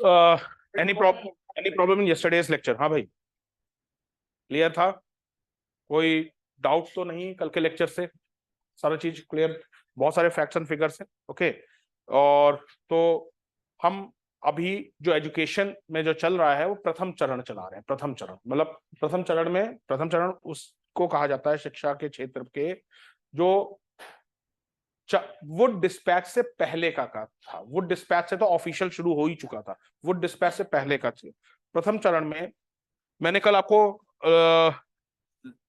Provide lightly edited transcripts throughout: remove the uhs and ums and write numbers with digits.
Any problem in yesterday's lecture? हाँ भाई, clear था? कोई डाउट तो नहीं कल के लेक्चर से? सारा चीज क्लियर, बहुत सारे फैक्ट्स एंड फिगर्स हैं। ओके, और तो हम अभी जो एजुकेशन में जो चल रहा है वो प्रथम चरण चला रहे हैं। प्रथम चरण मतलब प्रथम चरण में, प्रथम चरण उसको कहा जाता है शिक्षा के क्षेत्र के जो वुड डिस्पैच से पहले का था। वुड डिस्पैच से तो ऑफिशियल शुरू हो ही चुका था, वुड डिस्पैच से पहले का प्रथम चरण में मैंने कल आपको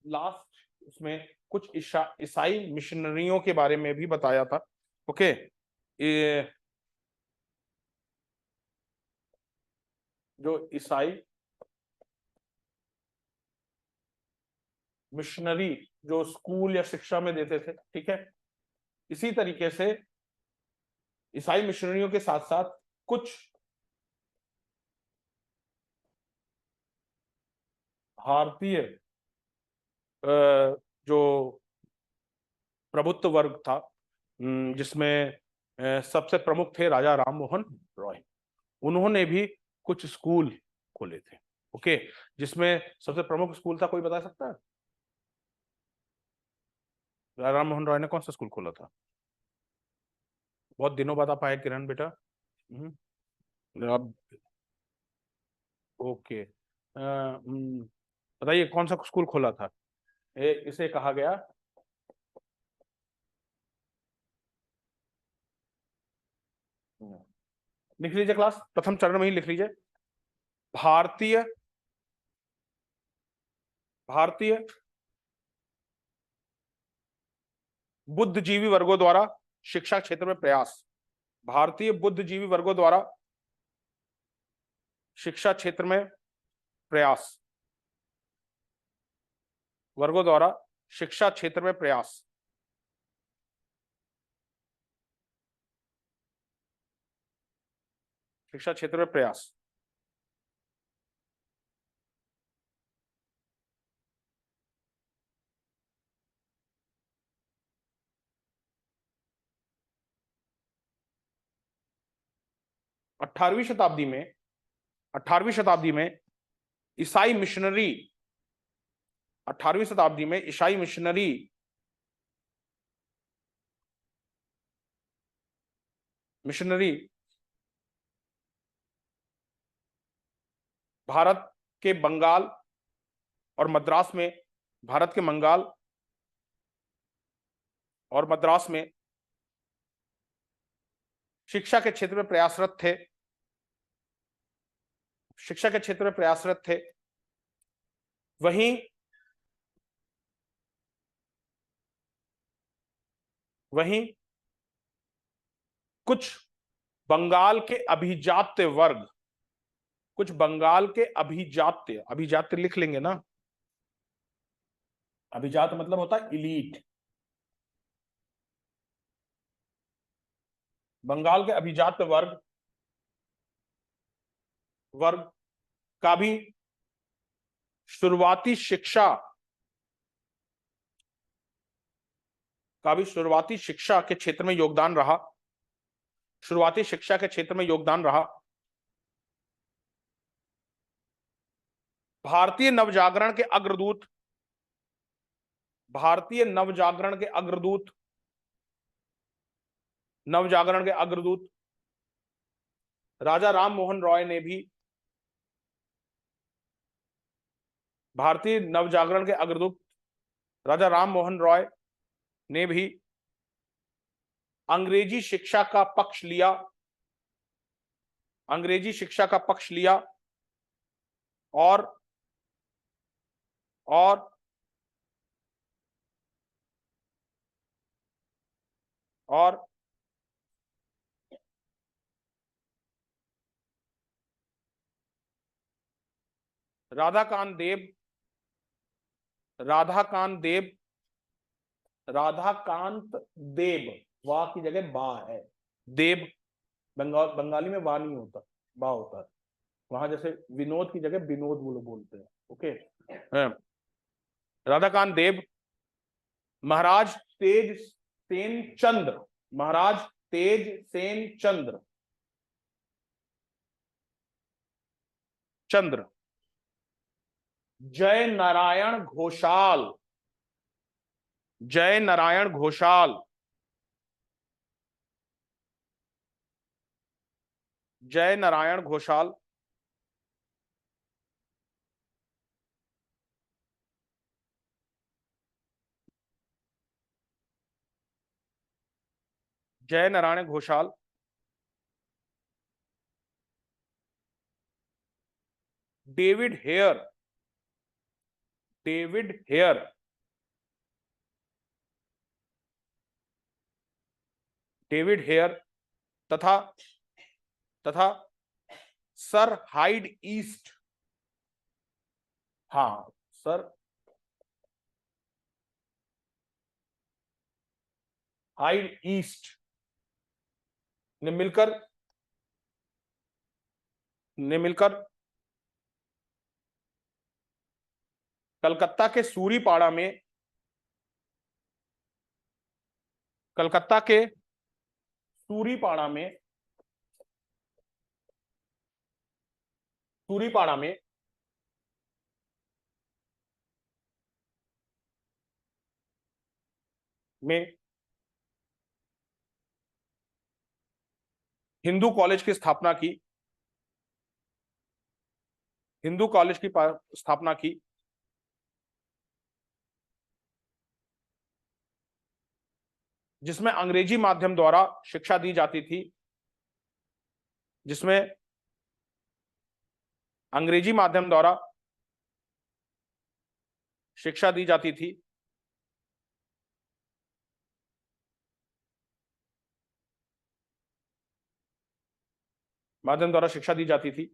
लास्ट उसमें कुछ ईसाई मिशनरियों के बारे में भी बताया था। ओके, जो ईसाई मिशनरी जो स्कूल या शिक्षा में देते थे, ठीक है, इसी तरीके से ईसाई मिशनरियों के साथ साथ कुछ भारतीय जो प्रभुत्व वर्ग था, जिसमें सबसे प्रमुख थे राजा राम मोहन रॉय, उन्होंने भी कुछ स्कूल खोले थे। ओके, जिसमें सबसे प्रमुख स्कूल था, कोई बता सकता है? राजा राम मोहन रॉय ने कौन सा स्कूल खोला था? बहुत दिनों बाद आप आए किरण बेटा। अब ओके, बताइए कौन सा स्कूल खोला था? इसे कहा गया, लिख लीजिए क्लास, प्रथम चरण में ही लिख लीजिए, भारतीय भारतीय बुद्धिजीवी वर्गों द्वारा शिक्षा क्षेत्र में प्रयास। भारतीय बुद्धिजीवी वर्गों द्वारा शिक्षा क्षेत्र में प्रयास, वर्गों द्वारा शिक्षा क्षेत्र में प्रयास। शिक्षा क्षेत्र में प्रयास। अठारहवीं शताब्दी में 18वीं शताब्दी में ईसाई मिशनरी 18वीं शताब्दी में ईसाई मिशनरी भारत के बंगाल और मद्रास में, भारत के बंगाल और मद्रास में शिक्षा के क्षेत्र में प्रयासरत थे। शिक्षा के क्षेत्र में प्रयासरत थे। वहीं वहीं कुछ बंगाल के अभिजात्य वर्ग, कुछ बंगाल के अभिजात्य, अभिजात्य लिख लेंगे ना, अभिजात मतलब होता है इलीट, बंगाल के अभिजात्य वर्ग का भी शुरुआती शिक्षा के क्षेत्र में योगदान रहा। शुरुआती शिक्षा के क्षेत्र में योगदान रहा। भारतीय नवजागरण के अग्रदूत, भारतीय नवजागरण के अग्रदूत, नवजागरण के अग्रदूत राजा राम मोहन रॉय ने भी, भारतीय नवजागरण के अग्रदूत राजा राम मोहन रॉय ने भी अंग्रेजी शिक्षा का पक्ष लिया, अंग्रेजी शिक्षा का पक्ष लिया और और और राधाकांत देव, राधाकांत देव, राधाकांत देव, वाह की जगह बा है, देव बंगाली में वाह नहीं होता, बा होता है। वहां जैसे विनोद की जगह विनोद वो लोग बोलते हैं। ओके, राधाकांत देव, महाराज तेज सेन चंद्र, महाराज तेज सेन चंद्र, चंद्र। जय नारायण घोषाल। जय नारायण घोषाल। जय नारायण घोषाल। जय Narayan Ghoshal. David Hare. David Hare. David Hare तथा तथा सर हाइड ईस्ट। हाँ, सर हाइड ईस्ट ने मिलकर कलकत्ता के सूरीपाड़ा में कलकत्ता के सूरीपाड़ा में सूरीपाड़ा में हिंदू कॉलेज की स्थापना की। हिंदू कॉलेज की स्थापना की, जिसमें अंग्रेजी माध्यम द्वारा शिक्षा दी जाती थी। जिसमें अंग्रेजी माध्यम द्वारा शिक्षा दी जाती थी। माध्यम द्वारा शिक्षा दी जाती थी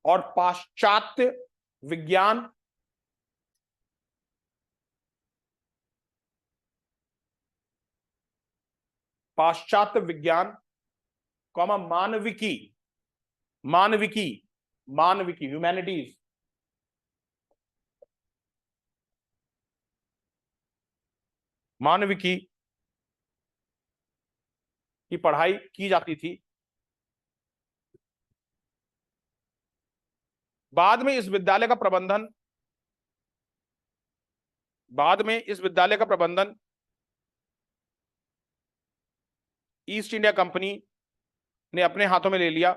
और विज्ञान पाश्चात्य विज्ञान कॉमा मानविकी मानविकी मानविकी ह्यूमैनिटीज मानविकी की पढ़ाई की जाती थी। बाद में इस विद्यालय का प्रबंधन ईस्ट इंडिया कंपनी ने अपने हाथों में ले लिया।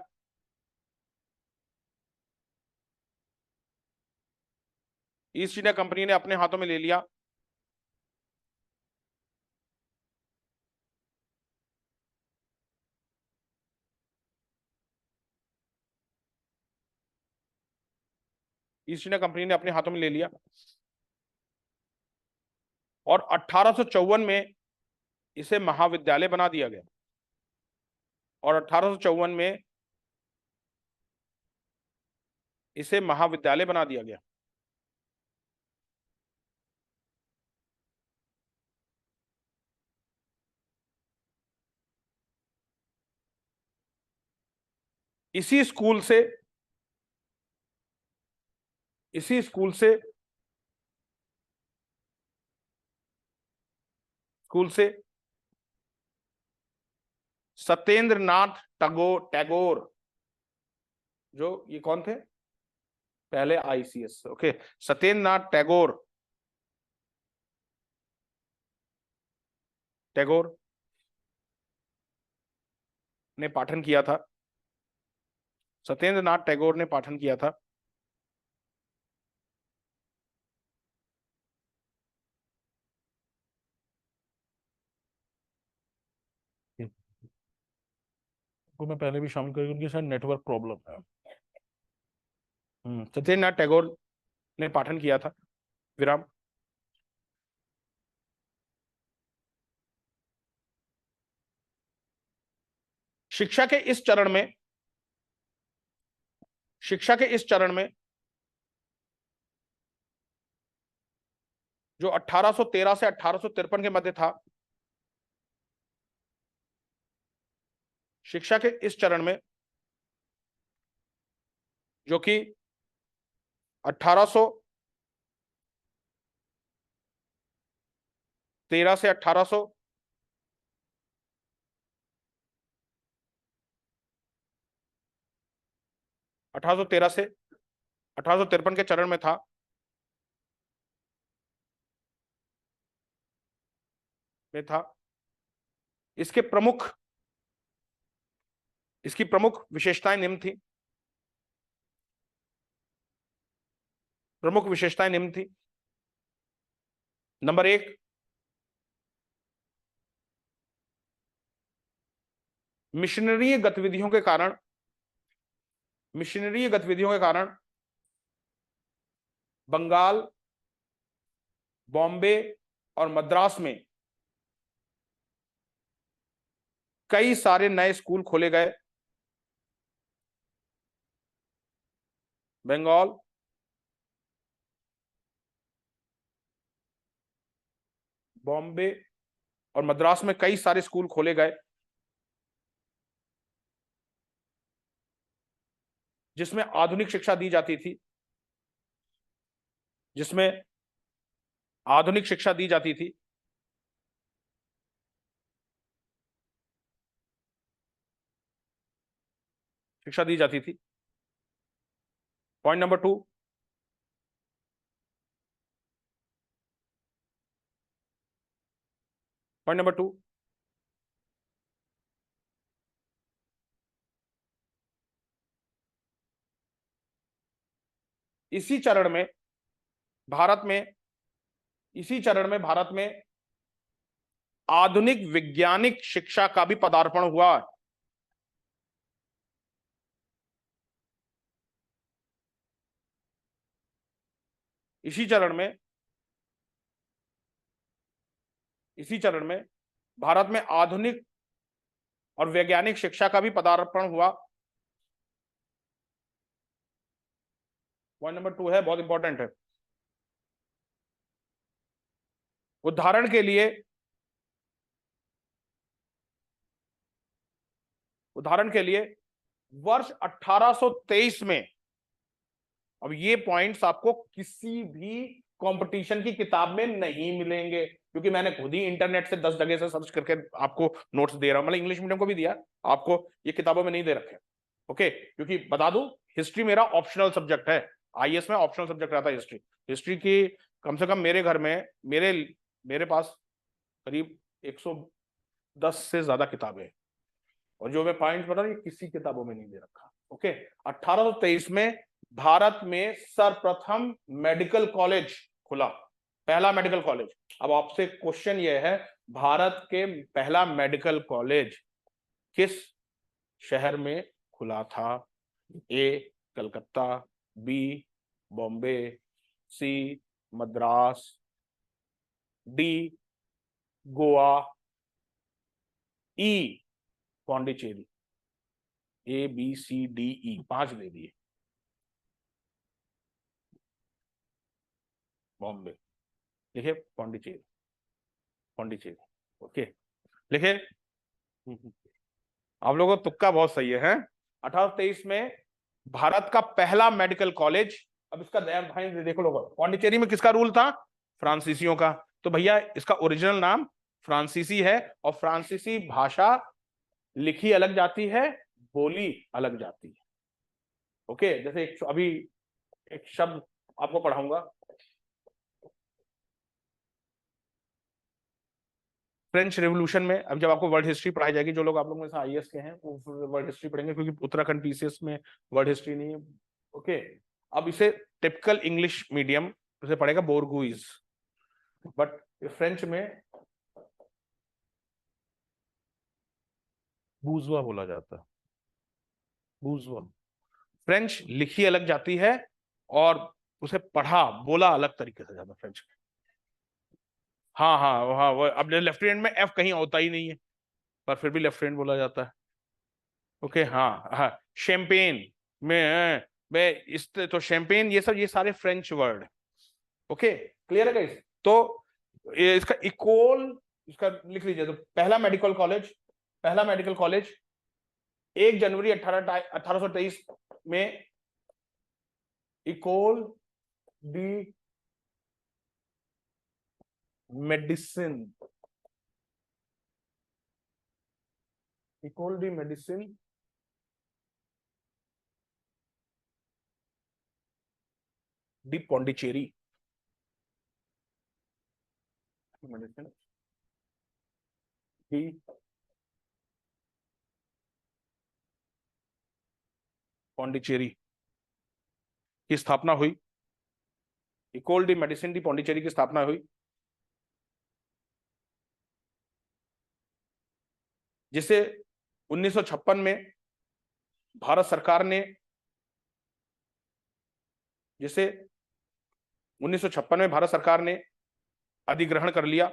ईस्ट इंडिया कंपनी ने अपने हाथों में ले लिया। ईस्ट इंडिया कंपनी ने अपने हाथों में ले लिया और 1854 में इसे महाविद्यालय बना दिया गया। और 1854 में इसे महाविद्यालय बना दिया गया। इसी स्कूल से इसी स्कूल से स्कूल से सत्येंद्रनाथ टैगोर, जो ये कौन थे पहले आईसीएस, ओके, सत्येंद्रनाथ टैगोर ने पाठन किया था। सत्येंद्रनाथ टैगोर ने पाठन किया था। को मैं पहले भी शामिल करूंगी, उनके साथ नेटवर्क प्रॉब्लम है। सत्येंद्रनाथ टैगोर ने पाठन किया था। विराम। शिक्षा के इस चरण में जो 1813 से 1853 के मध्य था, शिक्षा के इस चरण में जो कि 1813 से 1800 . 1813 से 1853 के चरण में था। इसकी प्रमुख विशेषताएं निम्न थी। नंबर एक, मिशनरी गतिविधियों के कारण बंगाल, बॉम्बे और मद्रास में कई सारे नए स्कूल खोले गए। बंगाल, बॉम्बे और मद्रास में कई सारे स्कूल खोले गए जिसमें आधुनिक शिक्षा दी जाती थी। जिसमें आधुनिक शिक्षा दी जाती थी। शिक्षा दी जाती थी। पॉइंट नंबर टू, इसी चरण में भारत में आधुनिक वैज्ञानिक शिक्षा का भी पदार्पण हुआ। इसी चरण में भारत में आधुनिक और वैज्ञानिक शिक्षा का भी पदार्पण हुआ। पॉइंट नंबर टू है, बहुत इंपॉर्टेंट है। उदाहरण के लिए वर्ष 1823 में, अब ये पॉइंट्स आपको किसी भी कंपटीशन की किताब में नहीं मिलेंगे, क्योंकि मैंने खुद ही इंटरनेट से 10 जगह से सर्च करके आपको नोट्स दे रहा हूं। मतलब इंग्लिश मीडियम को भी दिया, आपको ये किताबों में नहीं दे रखे। ओके, क्योंकि बता दूं, हिस्ट्री मेरा ऑप्शनल सब्जेक्ट है। आईएएस में ऑप्शनल सब्जेक्ट रहता है हिस्ट्री की। कम से कम मेरे घर में मेरे पास करीब 110 से ज्यादा किताबें हैं, और जो मैं पॉइंट्स बता रहा हूं, ये किसी किताबों में नहीं दे रखा। ओके, 1823 में भारत में सर्वप्रथम मेडिकल कॉलेज खुला, पहला मेडिकल कॉलेज। अब आपसे क्वेश्चन यह है, भारत के पहला मेडिकल कॉलेज किस शहर में खुला था? A Calcutta, B Bombay, C Madras, D Goa, E Pondicherry. A B C D E, 5 दे दिए। बॉम्बे लिखे, पौंडीचेरी। ओके, लिखे। आप लोगों का तुक्का बहुत सही है? 1823 में भारत का पहला मेडिकल कॉलेज। अब इसका भाई देखो लोग, पौंडीचेरी में किसका रूल था? फ्रांसीसियों का। तो भैया इसका ओरिजिनल नाम फ्रांसीसी है, और फ्रांसीसी भाषा लिखी अलग जाती है, बोली अलग जाती है। ओके, जैसे अभी एक शब्द आपको पढ़ाऊंगा। फ्रेंच रेवोल्यूशन में, अब जब आपको वर्ल्ड हिस्ट्री पढ़ाई जाएगी, जो लोग आप लोग में से आईएएस के हैं वो वर्ल्ड हिस्ट्री पढ़ेंगे, क्योंकि उत्तराखंड पीसीएस में वर्ल्ड हिस्ट्री नहीं है। ओके, अब इसे टिपिकल इंग्लिश मीडियम से पढ़ेगा बोर्गुइज, बट फ्रेंच में बूर्जुआ बोला जाता है। बूर्जुआ। फ्रेंच लिखी अलग जाती है, और उसे पढ़ा बोला अलग तरीके से जाता है फ्रेंच। हाँ हाँ हाँ, वो अब लेफ्ट हैंड में एफ कहीं होता ही नहीं है, पर फिर भी लेफ्ट हैंड बोला जाता है। ओके, हाँ हाँ, शैंपेन में इस तो शैंपेन, ये सारे फ्रेंच वर्ड। ओके, क्लियर है गाइस? तो इसका इक्वल, इसका लिख लीजिए। तो पहला मेडिकल कॉलेज 1 जनवरी 1823 में इकोल D medicine, इकोल D medicine D Pondicherry. D Pondicherry की स्थापना हुई। इकोल डी मेडिसिन डी पौंडीचेरी की स्थापना हुई, जिसे 1956 में भारत सरकार ने जिसे 1956 में भारत सरकार ने अधिग्रहण कर लिया।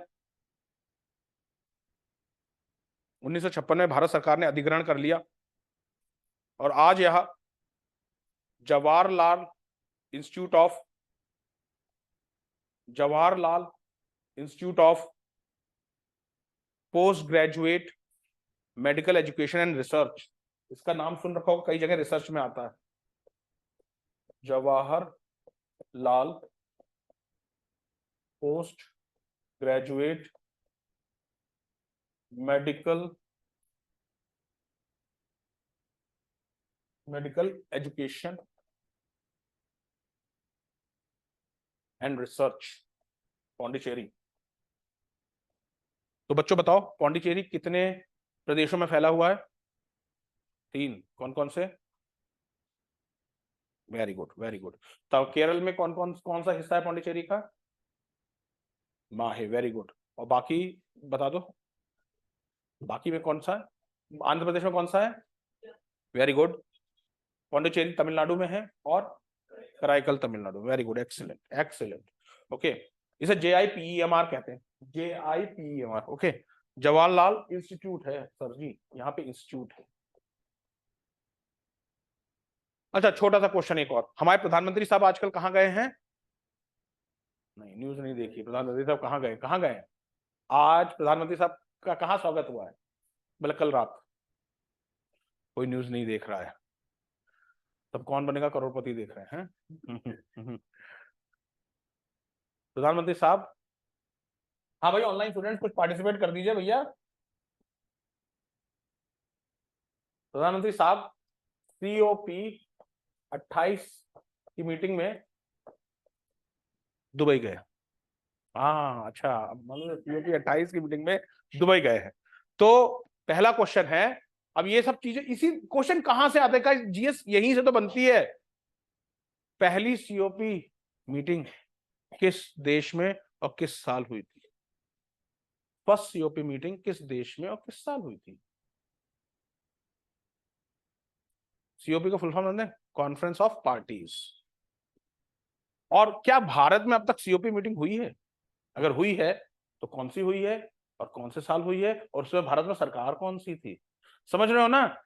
1956 में भारत सरकार ने अधिग्रहण कर लिया और आज यह Jawaharlal institute of post graduate medical education and research, इसका नाम सुन रखा होगा, कई जगह रिसर्च में आता है। Jawaharlal post graduate medical education and research, Pondicherry. तो बच्चों बताओ पौंडीचेरी कितने प्रदेशों में फैला हुआ है? 3। कौन कौन से? Very good, very good. तो केरल में कौन सा हिस्सा है पौंडीचेरी का? माहे, वेरी गुड। और बाकी बता दो, बाकी में कौन सा है? आंध्र प्रदेश में कौन सा है? Very good. पौंडीचेरी तमिलनाडु में है और Karaikal Tamil Nadu. Very good, excellent excellent. Okay, इसे JIPEMR कहते हैं, JIPEMR। ओके, जवाहरलाल इंस्टीट्यूट है सर जी, यहाँ पे इंस्टीट्यूट है। अच्छा, छोटा सा क्वेश्चन एक और, हमारे प्रधानमंत्री साहब आजकल कहाँ गए हैं? नहीं, न्यूज नहीं देखी। प्रधानमंत्री साहब कहाँ गए? आज प्रधानमंत्री साहब का कहाँ स्वागत हुआ है? मतलब कल रात। कोई न्यूज नहीं देख रहा है, तब कौन बनेगा करोड़पति देख रहे हैं? प्रधानमंत्री साहब, हाँ भाई, ऑनलाइन स्टूडेंट कुछ पार्टिसिपेट कर दीजिए भैया। प्रधानमंत्री साहब COP 28 की मीटिंग में दुबई गए। हाँ अच्छा, मतलब COP 28 की मीटिंग में दुबई गए हैं। तो पहला क्वेश्चन है, अब ये सब चीजें, इसी क्वेश्चन कहां से आते हैं? GS यहीं से तो बनती है। पहली COP मीटिंग किस देश में और किस साल हुई थी? फर्स्ट COP मीटिंग किस देश में और किस साल हुई थी? COP का फुल फॉर्म जानते हैं? Conference of parties. और क्या भारत में अब तक COP मीटिंग हुई है? अगर हुई है तो कौन सी हुई है और कौन से साल हुई है, और उसमें भारत में सरकार कौन सी थी? समझ रहे हो ना?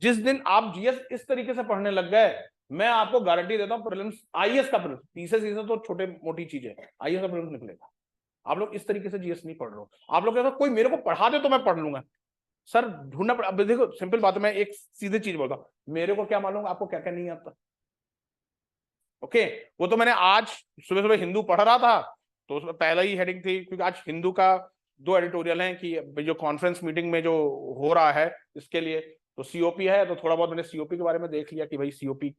जिस दिन आप GS इस तरीके से पढ़ने लग गए, मैं आपको गारंटी देता हूं प्रीलिम्स, IAS का प्रीलिम्स, PCS तो छोटे मोटी चीज है, IAS का प्रीलिम्स निकलेगा। आप लोग इस तरीके से GS नहीं पढ़ रहे हो। आप लोग कहते हो कोई मेरे को पढ़ा दे तो मैं पढ़ लूंगा। सर ढूंढना पड़ा। अब देखो सिंपल बात है, मैं एक सीधी चीज बोलता हूं, मेरे को क्या मालूम आपको क्या क्या नहीं आता। ओके, वो तो मैंने आज सुबह सुबह हिंदू पढ़ रहा था, तो उसमें पहला ही हेडिंग थी, क्योंकि आज हिंदू का 2 एडिटोरियल हैं कि जो कॉन्फ्रेंस मीटिंग में जो हो रहा है इसके लिए, तो COP है, तो थोड़ा बहुत मैंने COP के बारे में देख लिया कि भाई COP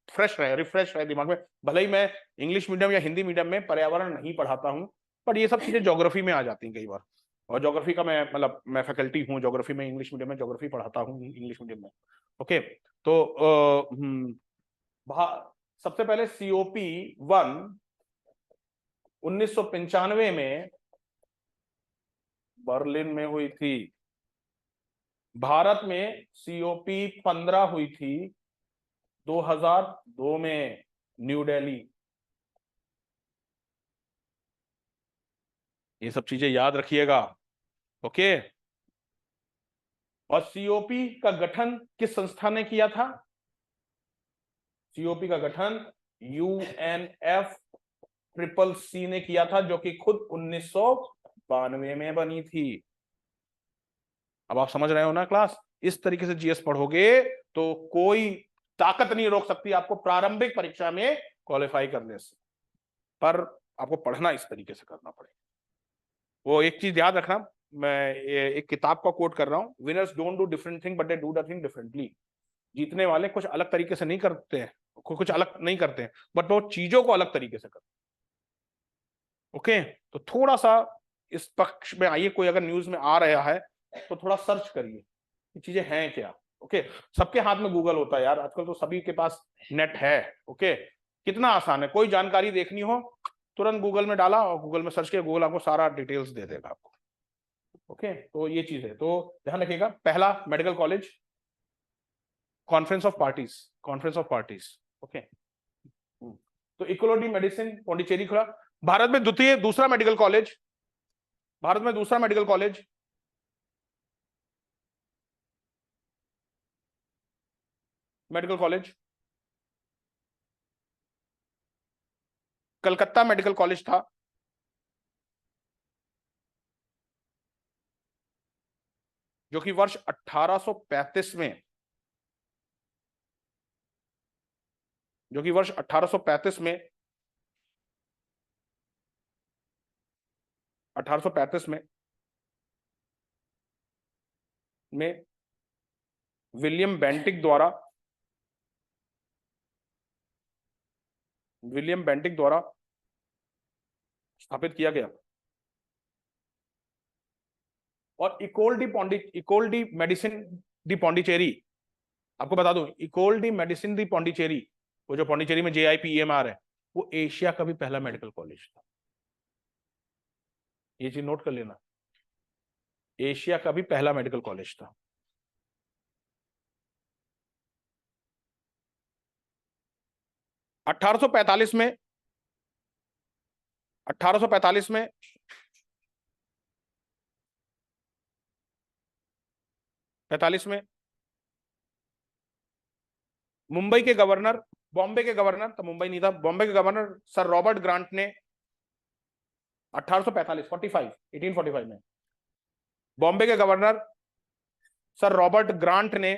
फ्रेश रहे, रिफ्रेश रहे दिमाग में। भले ही मैं इंग्लिश मीडियम या हिंदी मीडियम में पर्यावरण नहीं पढ़ाता हूँ, पर ये सब चीजें ज्योग्राफी में आ जाती हैं कई बार, और ज्योग्राफी का मैं मतलब मैं फैकल्टी हूँ ज्योग्राफी में, इंग्लिश मीडियम में ज्योग्राफी पढ़ाता हूँ इंग्लिश मीडियम में। ओके, तो सबसे पहले COP 1 1995 में बर्लिन में हुई थी। भारत में COP 15 हुई थी 2002 में, न्यू दिल्ली। ये सब चीजें याद रखिएगा। ओके, और COP का गठन किस संस्था ने किया था? COP का गठन UNFCCC ने किया था, जो कि खुद 1992 में बनी थी। अब आप समझ रहे हो ना क्लास? इस तरीके से GS पढ़ोगे तो कोई ताकत नहीं रोक सकती आपको प्रारंभिक परीक्षा में क्वालिफाई करने से, पर आपको पढ़ना इस तरीके से करना पड़ेगा। वो एक चीज याद रखना, मैं एक किताब का कोट कर रहा हूं, winners don't do different thing but they do the thing differently. जीतने वाले कुछ अलग तरीके से नहीं करते हैं, कुछ अलग नहीं करते हैं, बट वो चीजों को अलग तरीके से करते हैं। ओके, तो थोड़ा सा इस पक्ष में आइए, कोई अगर न्यूज में आ रहा है तो थोड़ा सर्च करिए ये चीजें हैं क्या। ओके, सबके हाथ में गूगल होता है यार आजकल, तो सभी के पास नेट है। ओके, कितना आसान है, कोई जानकारी देखनी हो तुरंत गूगल में डाला और गूगल में सर्च किया, गूगल आपको सारा डिटेल्स दे देगा आपको। ओके, तो ये चीज है, तो ध्यान रखिएगा। पहला medical college conference of parties, conference of parties. Okay, तो इकोलॉजी मेडिसिन पौंडीचेरी खुला। भारत में द्वितीय दूसरा मेडिकल कॉलेज, भारत में दूसरा medical college medical college Calcutta medical college था, जो कि वर्ष 1835 में, जो कि वर्ष 1835 में 1835 में विलियम बेंटिक द्वारा, विलियम बेंटिक द्वारा स्थापित किया गया। और इकोल डी मेडिसिन डी पौंडीचेरी, आपको बता दूं, इकोल डी मेडिसिन डी पौंडीचेरी, वो जो पौंडीचेरी में JIPEMR है, वो एशिया का भी पहला मेडिकल कॉलेज था। ये चीज नोट कर लेना, एशिया का भी पहला मेडिकल कॉलेज था। 1845 में, 1845 में 45 में मुंबई के गवर्नर, बॉम्बे के गवर्नर, तो मुंबई नहीं था, बॉम्बे के गवर्नर सर रॉबर्ट ग्रांट ने 1845 में बॉम्बे के गवर्नर सर रॉबर्ट ग्रांट ने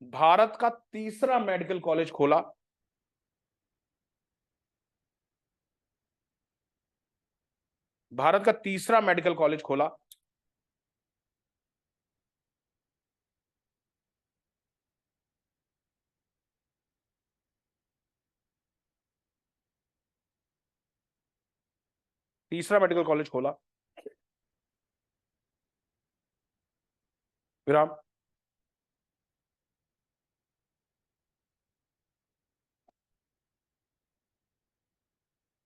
भारत का तीसरा मेडिकल कॉलेज खोला। भारत का तीसरा मेडिकल कॉलेज खोला। तीसरा मेडिकल कॉलेज खोला, विराम।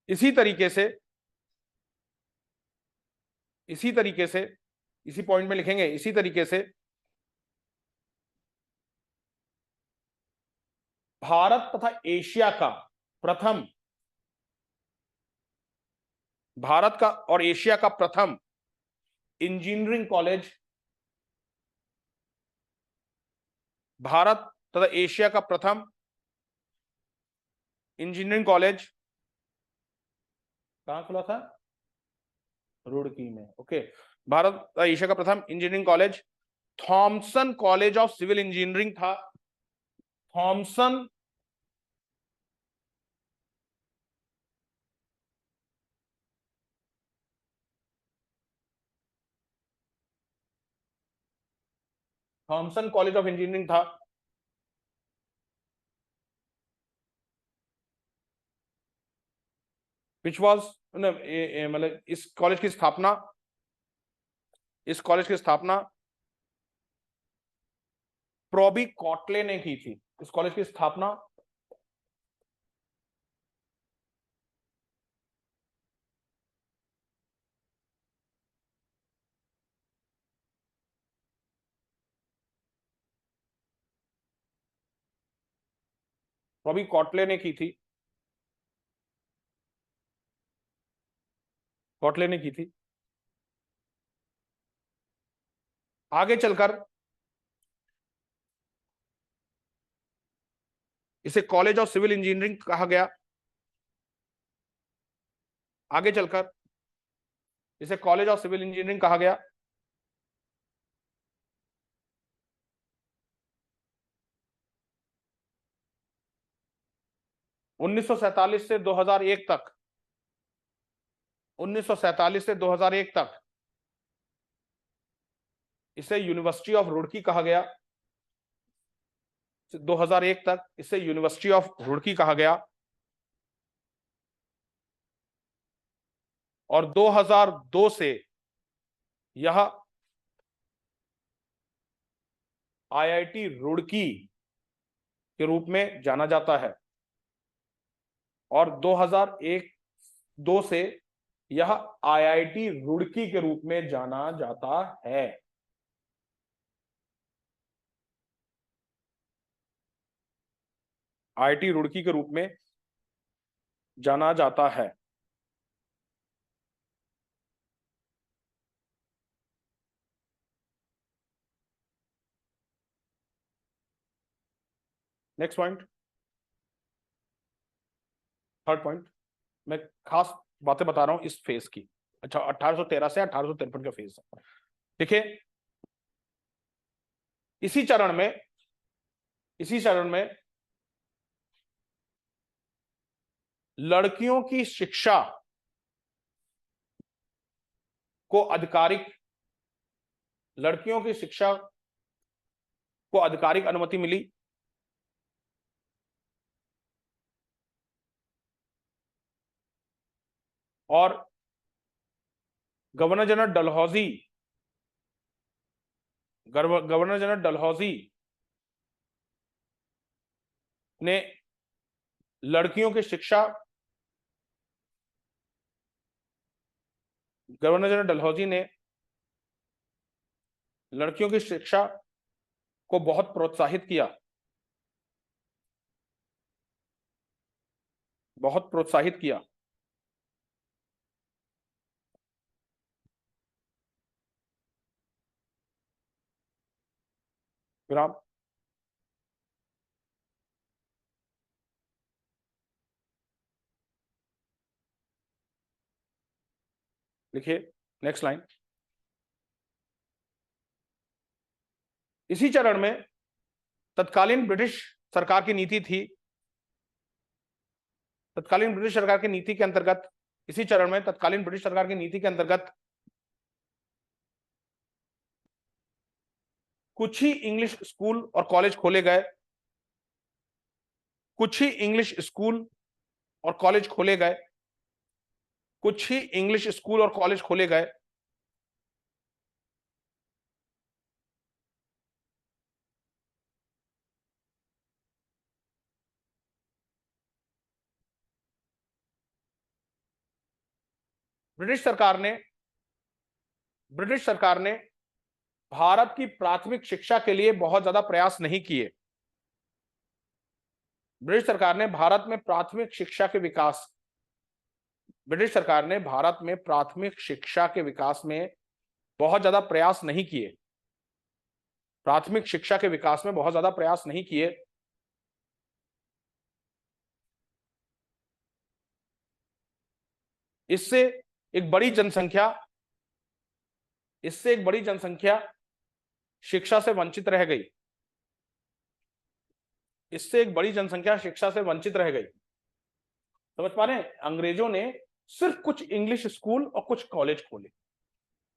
इसी तरीके से, इसी तरीके से, इसी पॉइंट में लिखेंगे, इसी तरीके से भारत तथा एशिया का प्रथम, भारत का और एशिया का प्रथम इंजीनियरिंग कॉलेज, भारत तथा एशिया का प्रथम इंजीनियरिंग कॉलेज कहां खुला था? रुड़की में। ओके, भारत तथा एशिया का प्रथम engineering college Thomson college of civil engineering था। Thomson Thomson college of engineering था, विच वॉज, मतलब इस कॉलेज की स्थापना, इस कॉलेज की स्थापना प्रोबी कॉटले ने की थी। इस कॉलेज की स्थापना प्रोबी कॉटले ने की थी, कॉटले ने की थी। आगे चलकर इसे कॉलेज ऑफ सिविल इंजीनियरिंग कहा गया। आगे चलकर इसे कॉलेज ऑफ सिविल इंजीनियरिंग कहा गया। उन्नीस से 2001 तक, 1947 से 2001 तक इसे यूनिवर्सिटी ऑफ रुड़की कहा गया। 2001 तक इसे यूनिवर्सिटी ऑफ रुड़की कहा गया, और 2002 से यह आईआईटी रुड़की के रूप में जाना जाता है, और 2001-2 से यह आईआईटी रुड़की के रूप में जाना जाता है। आईआईटी रुड़की के रूप में जाना जाता है। नेक्स्ट पॉइंट, थर्ड पॉइंट, मैं खास बातें बता रहा हूं इस फेज की। अच्छा, 1813 से 1853 का फेज है। देखिए, इसी चरण में लड़कियों की शिक्षा को आधिकारिक अनुमति मिली, और गवर्नर जनरल डलहौजी ने लड़कियों की शिक्षा को बहुत प्रोत्साहित किया, विराम। लिखिए नेक्स्ट लाइन। इसी चरण में तत्कालीन ब्रिटिश सरकार की नीति थी, तत्कालीन ब्रिटिश सरकार की नीति के अंतर्गत, इसी चरण में तत्कालीन ब्रिटिश सरकार की नीति के अंतर्गत कुछ ही इंग्लिश स्कूल और कॉलेज खोले गए, कुछ ही इंग्लिश स्कूल और कॉलेज खोले गए, कुछ ही इंग्लिश स्कूल और कॉलेज खोले गए। ब्रिटिश सरकार ने भारत की प्राथमिक शिक्षा के लिए बहुत ज्यादा प्रयास नहीं किए। ब्रिटिश सरकार ने भारत में प्राथमिक शिक्षा के विकास में बहुत ज्यादा प्रयास नहीं किए। प्राथमिक शिक्षा के विकास में बहुत ज्यादा प्रयास नहीं किए। इससे एक बड़ी जनसंख्या शिक्षा से वंचित रह गई। समझ पा रहे हैं? अंग्रेजों ने सिर्फ कुछ इंग्लिश स्कूल और कुछ कॉलेज खोले,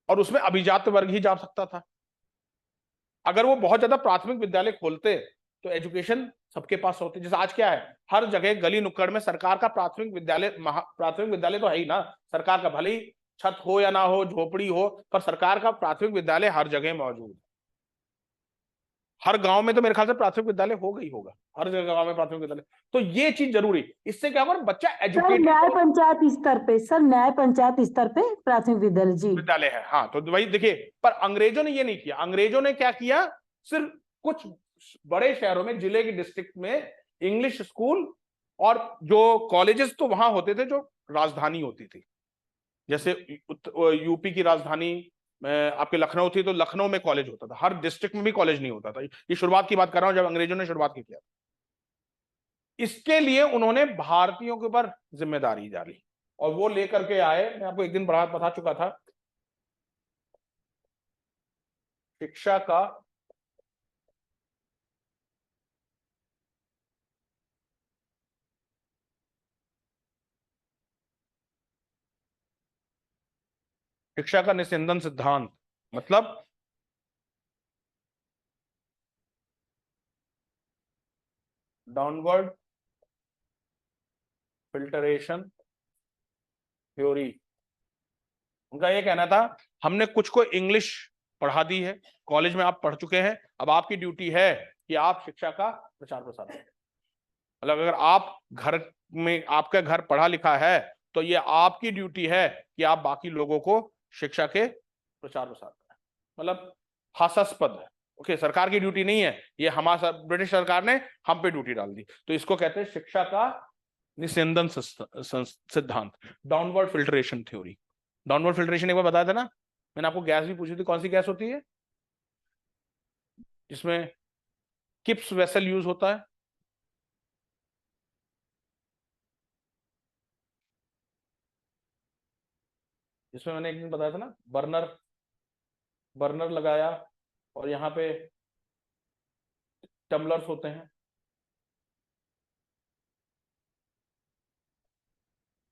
और उसमें अभिजात वर्ग ही जा सकता था। अगर वो बहुत ज्यादा प्राथमिक विद्यालय खोलते तो एजुकेशन सबके पास होती। जैसे आज क्या है, हर जगह गली नुक्कड़ में सरकार का प्राथमिक विद्यालय तो है ही ना। सरकार का भले ही छत हो या ना हो, झोपड़ी हो, पर सरकार का प्राथमिक विद्यालय हर जगह मौजूद है। हर गांव में तो मेरे ख्याल से प्राथमिक विद्यालय होगा ही होगा, हर जगह गांव में प्राथमिक विद्यालय। तो ये चीज जरूरी, इससे क्या होगा, बच्चा एजुकेटेड। न्याय पंचायत स्तर पे प्राथमिक विद्यालय जी विद्यालय है। हाँ, तो वही देखिए, पर अंग्रेजों ने ये नहीं किया। अंग्रेजों ने क्या किया, सिर्फ कुछ बड़े शहरों में, जिले के डिस्ट्रिक्ट में इंग्लिश स्कूल और जो कॉलेजेस तो वहां होते थे जो राजधानी होती थी। जैसे यूपी की राजधानी आपके लखनऊ थी, तो लखनऊ में कॉलेज होता था। हर डिस्ट्रिक्ट में भी कॉलेज नहीं होता था। ये शुरुआत की बात कर रहा हूं, जब अंग्रेजों ने शुरुआत की किया। इसके लिए उन्होंने भारतीयों के ऊपर जिम्मेदारी डाली, और वो लेकर के आए। मैं आपको एक दिन बता चुका था, शिक्षा का निस्यंदन सिद्धांत। मतलब डाउनवर्ड फिल्टरेशन थ्योरी। उनका ये कहना था हमने कुछ को इंग्लिश पढ़ा दी है, कॉलेज में आप पढ़ चुके हैं, अब आपकी ड्यूटी है कि आप शिक्षा का प्रचार प्रसार करें। मतलब अगर आप घर में, आपका घर पढ़ा लिखा है, तो ये आपकी ड्यूटी है कि आप बाकी लोगों को शिक्षा के प्रचार प्रसार करें। मतलब हास्यास्पद है। ओके, सरकार की ड्यूटी नहीं है ये, हमारा ब्रिटिश सरकार ने हम पे ड्यूटी डाल दी। तो इसको कहते हैं शिक्षा का निस्यंदन सिद्धांत, downward filtration theory. Downward filtration एक बार बताया था ना मैंने आपको, गैस भी पूछी थी, कौन सी गैस होती है जिसमें किप्स वेसल यूज होता है? जिसमें मैंने एक दिन बताया था ना, बर्नर, बर्नर लगाया और यहाँ पे टम्बलर्स होते हैं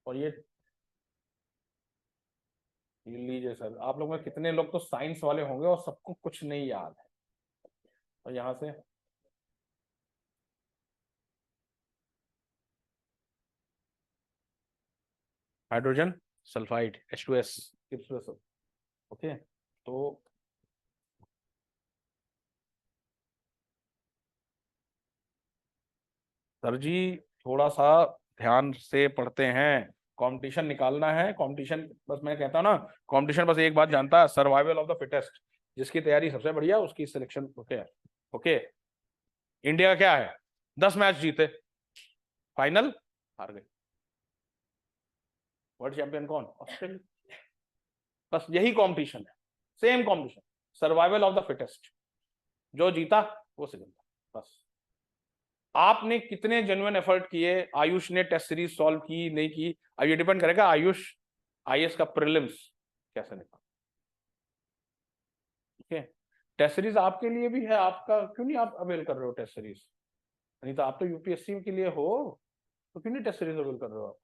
और ये लीजिए सर, आप लोग में कितने लोग तो साइंस वाले होंगे और सबको कुछ नहीं याद है। और यहां से हाइड्रोजन सल्फाइड H2S, ओके। तो सर जी थोड़ा सा ध्यान से पढ़ते हैं, कंपटीशन निकालना है। कंपटीशन बस मैं कहता हूं ना, कंपटीशन बस एक बात जानता है, सर्वाइवल ऑफ द फिटेस्ट। जिसकी तैयारी सबसे बढ़िया उसकी सिलेक्शन होते हैं। ओके, इंडिया क्या है, 10 मैच जीते, फाइनल हार गए। वर्ल्ड चैंपियन कौन? ऑस्ट्रेलिया। बस यही कंपटीशन है, same competition, survival of the fittest. जो जीता वो सिलेक्ट। बस आपने कितने जेन्युइन एफर्ट किए, आयुष ने टेस्ट सीरीज सॉल्व की नहीं की, अब ये डिपेंड करेगा आयुष आईएएस का प्रीलिम्स कैसे निकला। ठीक है, टेस्ट सीरीज आपके लिए भी है, आपका क्यों नहीं आप अवेल कर रहे हो टेस्ट सीरीज? नहीं तो आप तो यूपीएससी के लिए हो, तो क्यों नहीं टेस्ट सीरीज अवेल कर रहे हो आप?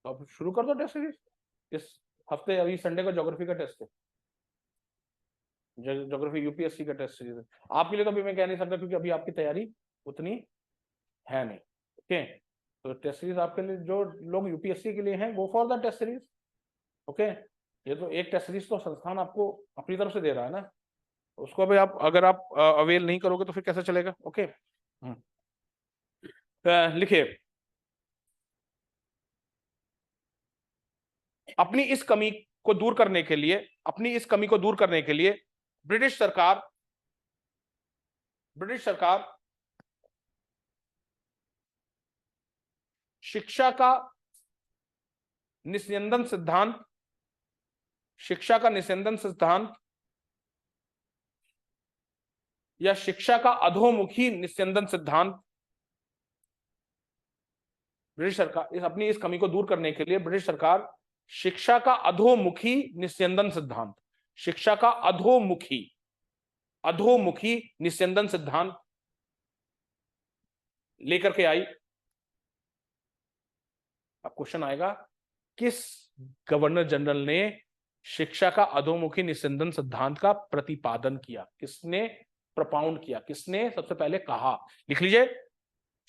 तो आप शुरू कर दो टेस्ट सीरीज इस हफ्ते। अभी संडे को ज्योग्राफी का टेस्ट है, ज्योग्राफी यूपीएससी का टेस्ट सीरीज है। आपके लिए तो अभी मैं कह नहीं सकता क्योंकि अभी आपकी तैयारी उतनी है नहीं। ओके, तो टेस्ट सीरीज आपके लिए, जो लोग यूपीएससी के लिए हैं, go for the test series. Okay, ये तो एक टेस्ट सीरीज तो संस्थान आपको अपनी तरफ से दे रहा है ना, उसको अभी आप अगर आप अवेल नहीं करोगे तो फिर कैसे चलेगा? ओके, लिखिए, अपनी इस कमी को दूर करने के लिए, अपनी इस कमी को दूर करने के लिए ब्रिटिश सरकार शिक्षा का निस्यंदन सिद्धांत, शिक्षा का निस्यंदन सिद्धांत या शिक्षा का अधोमुखी निस्यंदन सिद्धांत, ब्रिटिश सरकार अपनी इस कमी को दूर करने के लिए ब्रिटिश सरकार शिक्षा का अधोमुखी निस्यंदन सिद्धांत, शिक्षा का अधोमुखी निस्यंदन सिद्धांत लेकर के आई। अब क्वेश्चन आएगा, किस गवर्नर जनरल ने शिक्षा का अधोमुखी निस्यंदन सिद्धांत का प्रतिपादन किया? किसने प्रपाउंड किया, किसने सबसे पहले कहा? लिख लीजिए,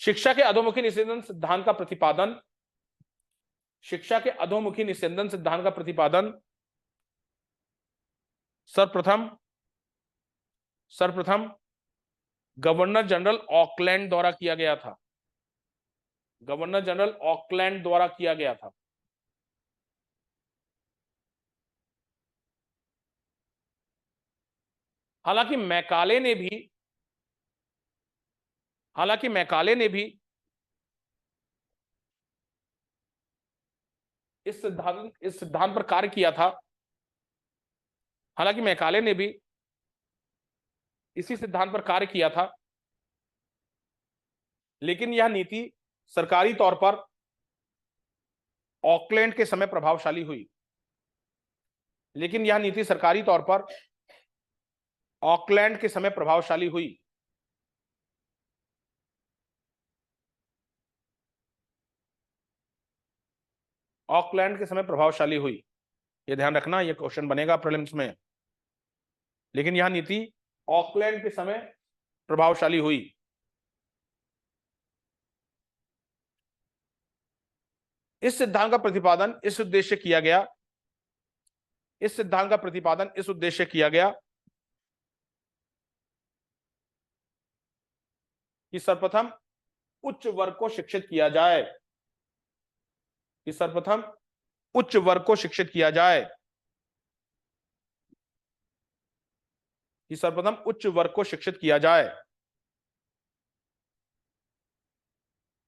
शिक्षा के अधोमुखी निस्यंदन सिद्धांत का प्रतिपादन, शिक्षा के अधोमुखी निस्यंदन सिद्धांत का प्रतिपादन सर्वप्रथम गवर्नर जनरल ऑकलैंड द्वारा किया गया था। गवर्नर जनरल ऑकलैंड द्वारा किया गया था। हालांकि मैकाले ने भी इस सिद्धांत पर कार्य किया था। हालांकि मैकाले ने भी इसी सिद्धांत पर कार्य किया था, लेकिन यह नीति सरकारी तौर पर ऑकलैंड के समय प्रभावशाली हुई। लेकिन यह नीति सरकारी तौर पर ऑकलैंड के समय प्रभावशाली हुई। ऑकलैंड के समय प्रभावशाली हुई, यह ध्यान रखना, यह क्वेश्चन बनेगा प्रीलिम्स में। लेकिन यह नीति ऑकलैंड के समय प्रभावशाली हुई। इस सिद्धांत का प्रतिपादन इस उद्देश्य किया गया, इस सिद्धांत का प्रतिपादन इस उद्देश्य किया गया कि सर्वप्रथम उच्च वर्ग को शिक्षित किया जाए, कि सर्वप्रथम उच्च वर्ग को शिक्षित किया जाए, कि सर्वप्रथम उच्च वर्ग को शिक्षित किया जाए,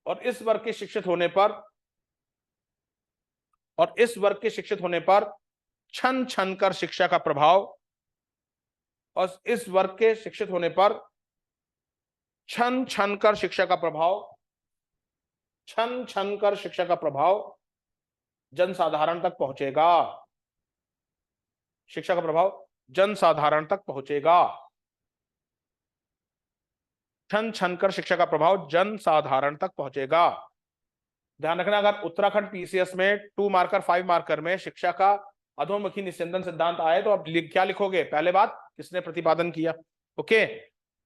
और इस वर्ग के शिक्षित होने पर, और इस वर्ग के शिक्षित होने पर छन छन कर शिक्षा का प्रभाव, और इस वर्ग के शिक्षित होने पर छन छन कर शिक्षा का प्रभाव, छन छन कर शिक्षा का प्रभाव जनसाधारण तक पहुंचेगा, शिक्षा का प्रभाव जनसाधारण तक पहुंचेगा, छन छन कर शिक्षा का प्रभाव जनसाधारण तक पहुंचेगा। ध्यान रखना, अगर उत्तराखंड पीसीएस में 2 मार्कर 5 मार्कर में शिक्षा का अधोमुखी निस्यंदन सिद्धांत आए तो आप क्या लिखोगे? पहले बात, किसने प्रतिपादन किया, ओके,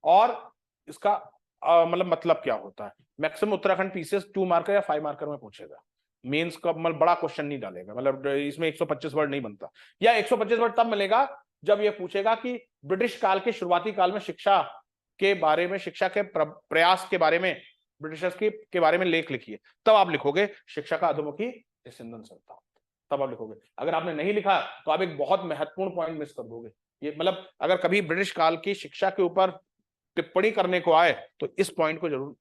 और इसका मतलब क्या होता है। मैक्सिमम उत्तराखंड पीसीएस 2 मार्कर या 5 मार्कर में पूछेगा, मेंस का मतलब बड़ा क्वेश्चन नहीं डालेगा, मतलब इसमें 125 वर्ड नहीं बनता, या 125 वर्ड तब मिलेगा जब ये पूछेगा कि ब्रिटिश काल के शुरुआती काल में शिक्षा के बारे में, शिक्षा के प्रयास के बारे में, ब्रिटिशर्स के बारे में लेख लिखिए, तब आप लिखोगे शिक्षा का अधोमुखी निस्यंदन सिद्धांत, तब आप लिखोगे। अगर आपने नहीं लिखा तो आप एक बहुत महत्वपूर्ण पॉइंट मिस कर दोगे। ये मतलब अगर कभी ब्रिटिश काल की शिक्षा के ऊपर टिप्पणी करने को आए तो इस पॉइंट को जरूर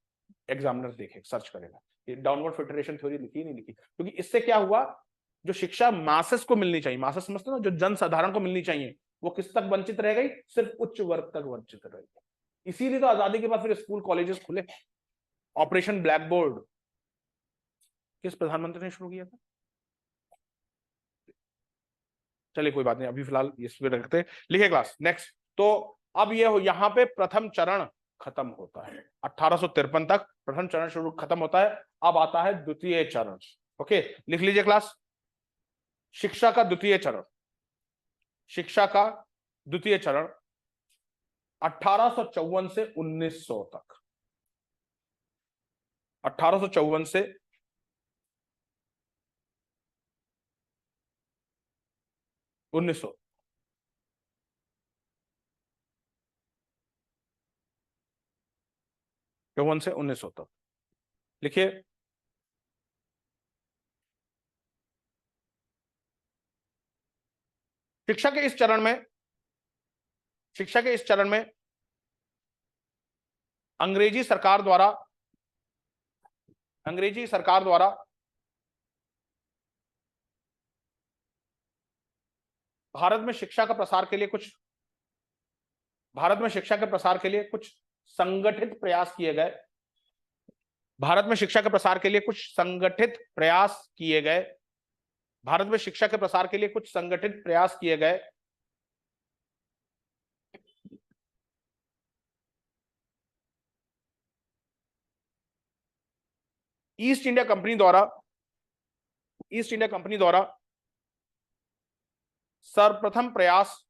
एग्जामिनर देखे, सर्च करेगा, ये डाउनवर्ड फिल्ट्रेशन थ्योरी लिखी नहीं लिखी, क्योंकि इससे क्या हुआ, जो शिक्षा मासेस को मिलनी चाहिए, मासेस समझते हो ना, जो जनसाधारण को मिलनी चाहिए, वो किस तक वंचित रह गई? सिर्फ उच्च वर्ग तक वंचित रह गई। इसीलिए तो आजादी के बाद फिर स्कूल कॉलेजेस खुले। ऑपरेशन ब्लैक बोर्ड किस प्रधानमंत्री ने शुरू किया था? चलिए कोई बात नहीं, अभी फिलहाल इस पे रखते हैं, लिखे क्लास नेक्स्ट। तो अब ये यहां पे प्रथम चरण खत्म होता है, 1853 तक प्रथम चरण शुरू खत्म होता है, अब आता है द्वितीय चरण। ओके, लिख लीजिए क्लास, शिक्षा का द्वितीय चरण, शिक्षा का द्वितीय चरण 1854 से 1900 तक, 1854 से 1900, चौवन से 1900 तक लिखिए। शिक्षा के इस चरण में, शिक्षा के इस चरण में अंग्रेजी सरकार द्वारा, अंग्रेजी सरकार द्वारा भारत में शिक्षा का प्रसार के लिए कुछ, भारत में शिक्षा के प्रसार के लिए कुछ संगठित प्रयास किए गए, भारत में शिक्षा के प्रसार के लिए कुछ संगठित प्रयास किए गए, भारत में शिक्षा के प्रसार के लिए कुछ संगठित प्रयास किए गए। ईस्ट इंडिया कंपनी द्वारा, ईस्ट इंडिया कंपनी द्वारा सर्वप्रथम प्रयास,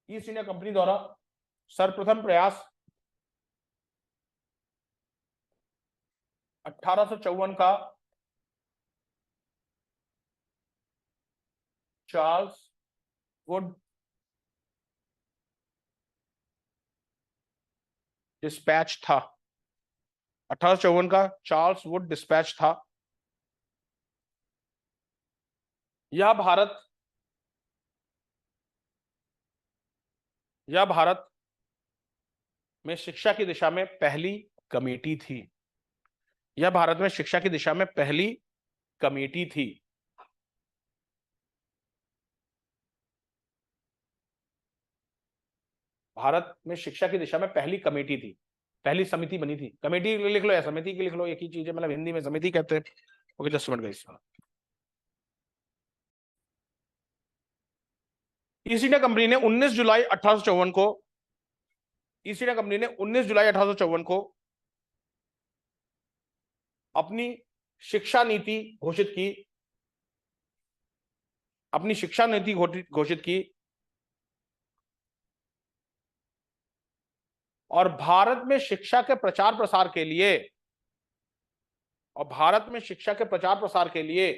ईस्ट इंडिया कंपनी द्वारा सर्वप्रथम प्रयास 1854 का चार्ल्स वुड डिस्पैच था, 1854 का चार्ल्स वुड डिस्पैच था। यह भारत, यह भारत में शिक्षा की दिशा में पहली कमेटी थी, यह भारत में शिक्षा की दिशा में पहली कमेटी थी। भारत में शिक्षा की दिशा में पहली कमेटी थी, पहली समिति बनी थी, कमेटी लिख लो या समिति की लिख लो, एक ही चीज है, मतलब हिंदी में समिति कहते हैं। Okay, just minute guys. East India company ने 19 जुलाई 1854 को, ईस्ट इंडिया कंपनी ने 19 जुलाई 1854 को अपनी शिक्षा नीति घोषित की, अपनी शिक्षा नीति घोषित की, और भारत में शिक्षा के प्रचार प्रसार के लिए, और भारत में शिक्षा के प्रचार प्रसार के लिए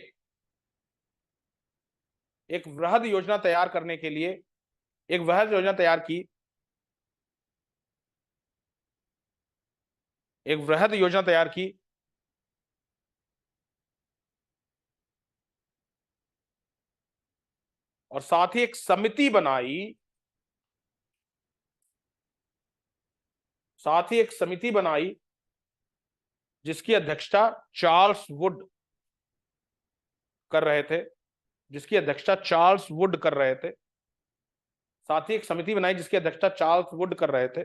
एक वृहद योजना तैयार करने के लिए एक वृहद योजना तैयार की, एक वृहद योजना तैयार की और साथ ही एक समिति बनाई, साथ ही एक समिति बनाई जिसकी अध्यक्षता चार्ल्स वुड कर रहे थे, जिसकी अध्यक्षता चार्ल्स वुड कर रहे थे। साथ ही एक समिति बनाई जिसकी अध्यक्षता चार्ल्स वुड कर रहे थे,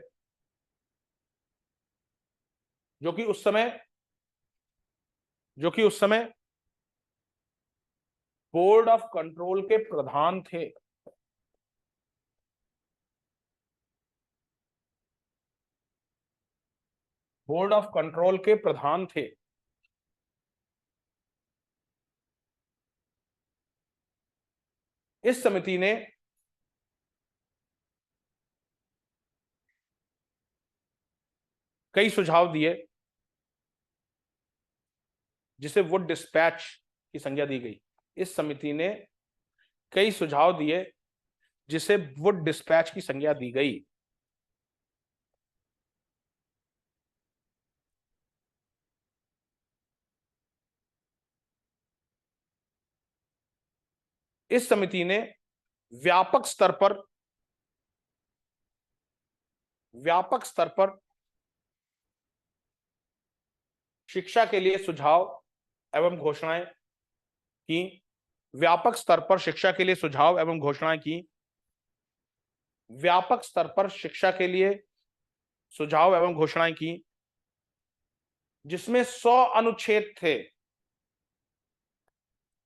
जो कि उस समय बोर्ड ऑफ कंट्रोल के प्रधान थे। बोर्ड ऑफ कंट्रोल के प्रधान थे। इस समिति ने कई सुझाव दिए जिसे वुड डिस्पैच की संज्ञा दी गई। इस समिति ने कई सुझाव दिए जिसे वुड डिस्पैच की संज्ञा दी गई। इस समिति ने व्यापक स्तर पर शिक्षा के लिए सुझाव एवं घोषणाएं की। व्यापक स्तर पर शिक्षा के लिए सुझाव एवं घोषणाएं की। व्यापक स्तर पर शिक्षा के लिए सुझाव एवं घोषणाएं की, जिसमें 100 अनुच्छेद थे,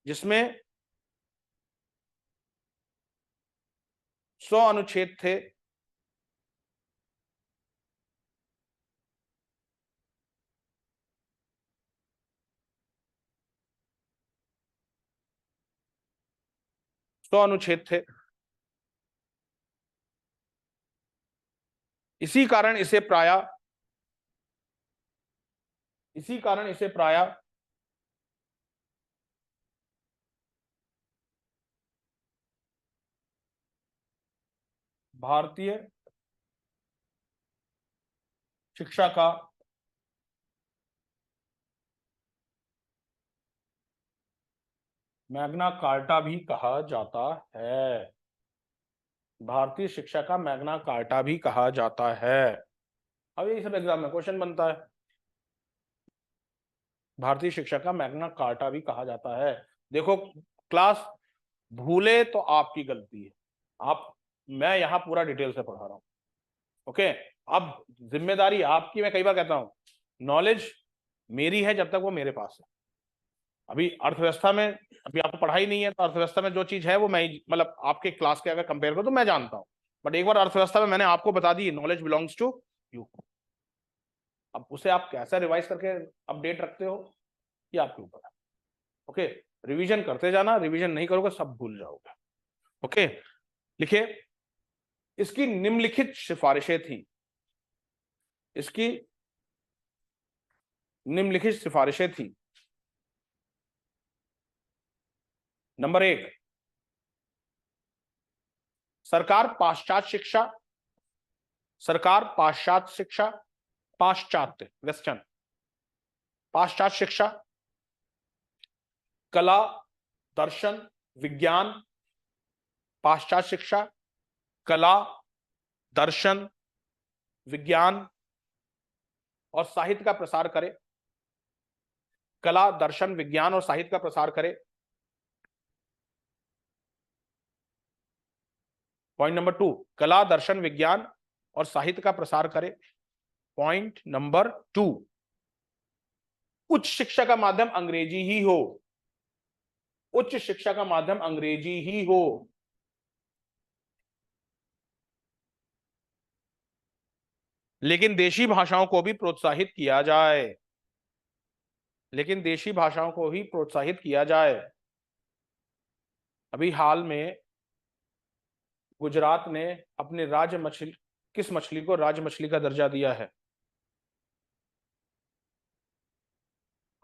जिसमें 100 अनुच्छेद थे। थे। इसी कारण इसे प्रायः भारतीय शिक्षा का मैग्ना कार्टा भी कहा जाता है। भारतीय शिक्षा का मैग्ना कार्टा भी कहा जाता है। अब यही सब एग्जाम में क्वेश्चन बनता है। भारतीय शिक्षा का मैग्ना कार्टा भी कहा जाता है। देखो क्लास, भूले तो आपकी गलती है। मैं यहां पूरा डिटेल से पढ़ा रहा हूं। ओके, अब जिम्मेदारी आपकी। मैं कई बार कहता हूं, नॉलेज मेरी है जब तक वो मेरे पास है। अभी अर्थव्यवस्था में अभी आपको पढ़ाई नहीं है, तो अर्थव्यवस्था में जो चीज है वो मैं, मतलब आपके क्लास के अगर कंपेयर करो तो मैं जानता हूं, बट एक बार अर्थव्यवस्था में मैंने आपको बता दी, नॉलेज बिलोंग्स टू यू। अब उसे आप कैसा रिवाइज करके अपडेट रखते हो ये आपके ऊपर है। ओके, रिवीजन करते जाना, रिवीजन नहीं करोगे सब भूल जाओगे। ओके, लिखिए, इसकी निम्नलिखित सिफारिशें थी। इसकी निम्नलिखित सिफारिशें थी। नंबर 1, सरकार पाश्चात्य वेस्टर्न पाश्चात्य शिक्षा, कला, दर्शन, विज्ञान, पाश्चात्य शिक्षा, कला, दर्शन, विज्ञान और साहित्य का प्रसार करे। कला, दर्शन, विज्ञान और साहित्य का प्रसार करे। पॉइंट नंबर 2, कला, दर्शन, विज्ञान और साहित्य का प्रसार करे। पॉइंट नंबर 2, उच्च शिक्षा का माध्यम अंग्रेजी ही हो। उच्च शिक्षा का माध्यम अंग्रेजी ही हो। लेकिन देशी भाषाओं को भी प्रोत्साहित किया जाए। लेकिन देशी भाषाओं को ही प्रोत्साहित किया जाए। अभी हाल में गुजरात ने अपने राज्य मछली, किस मछली को राज्य मछली का दर्जा दिया है?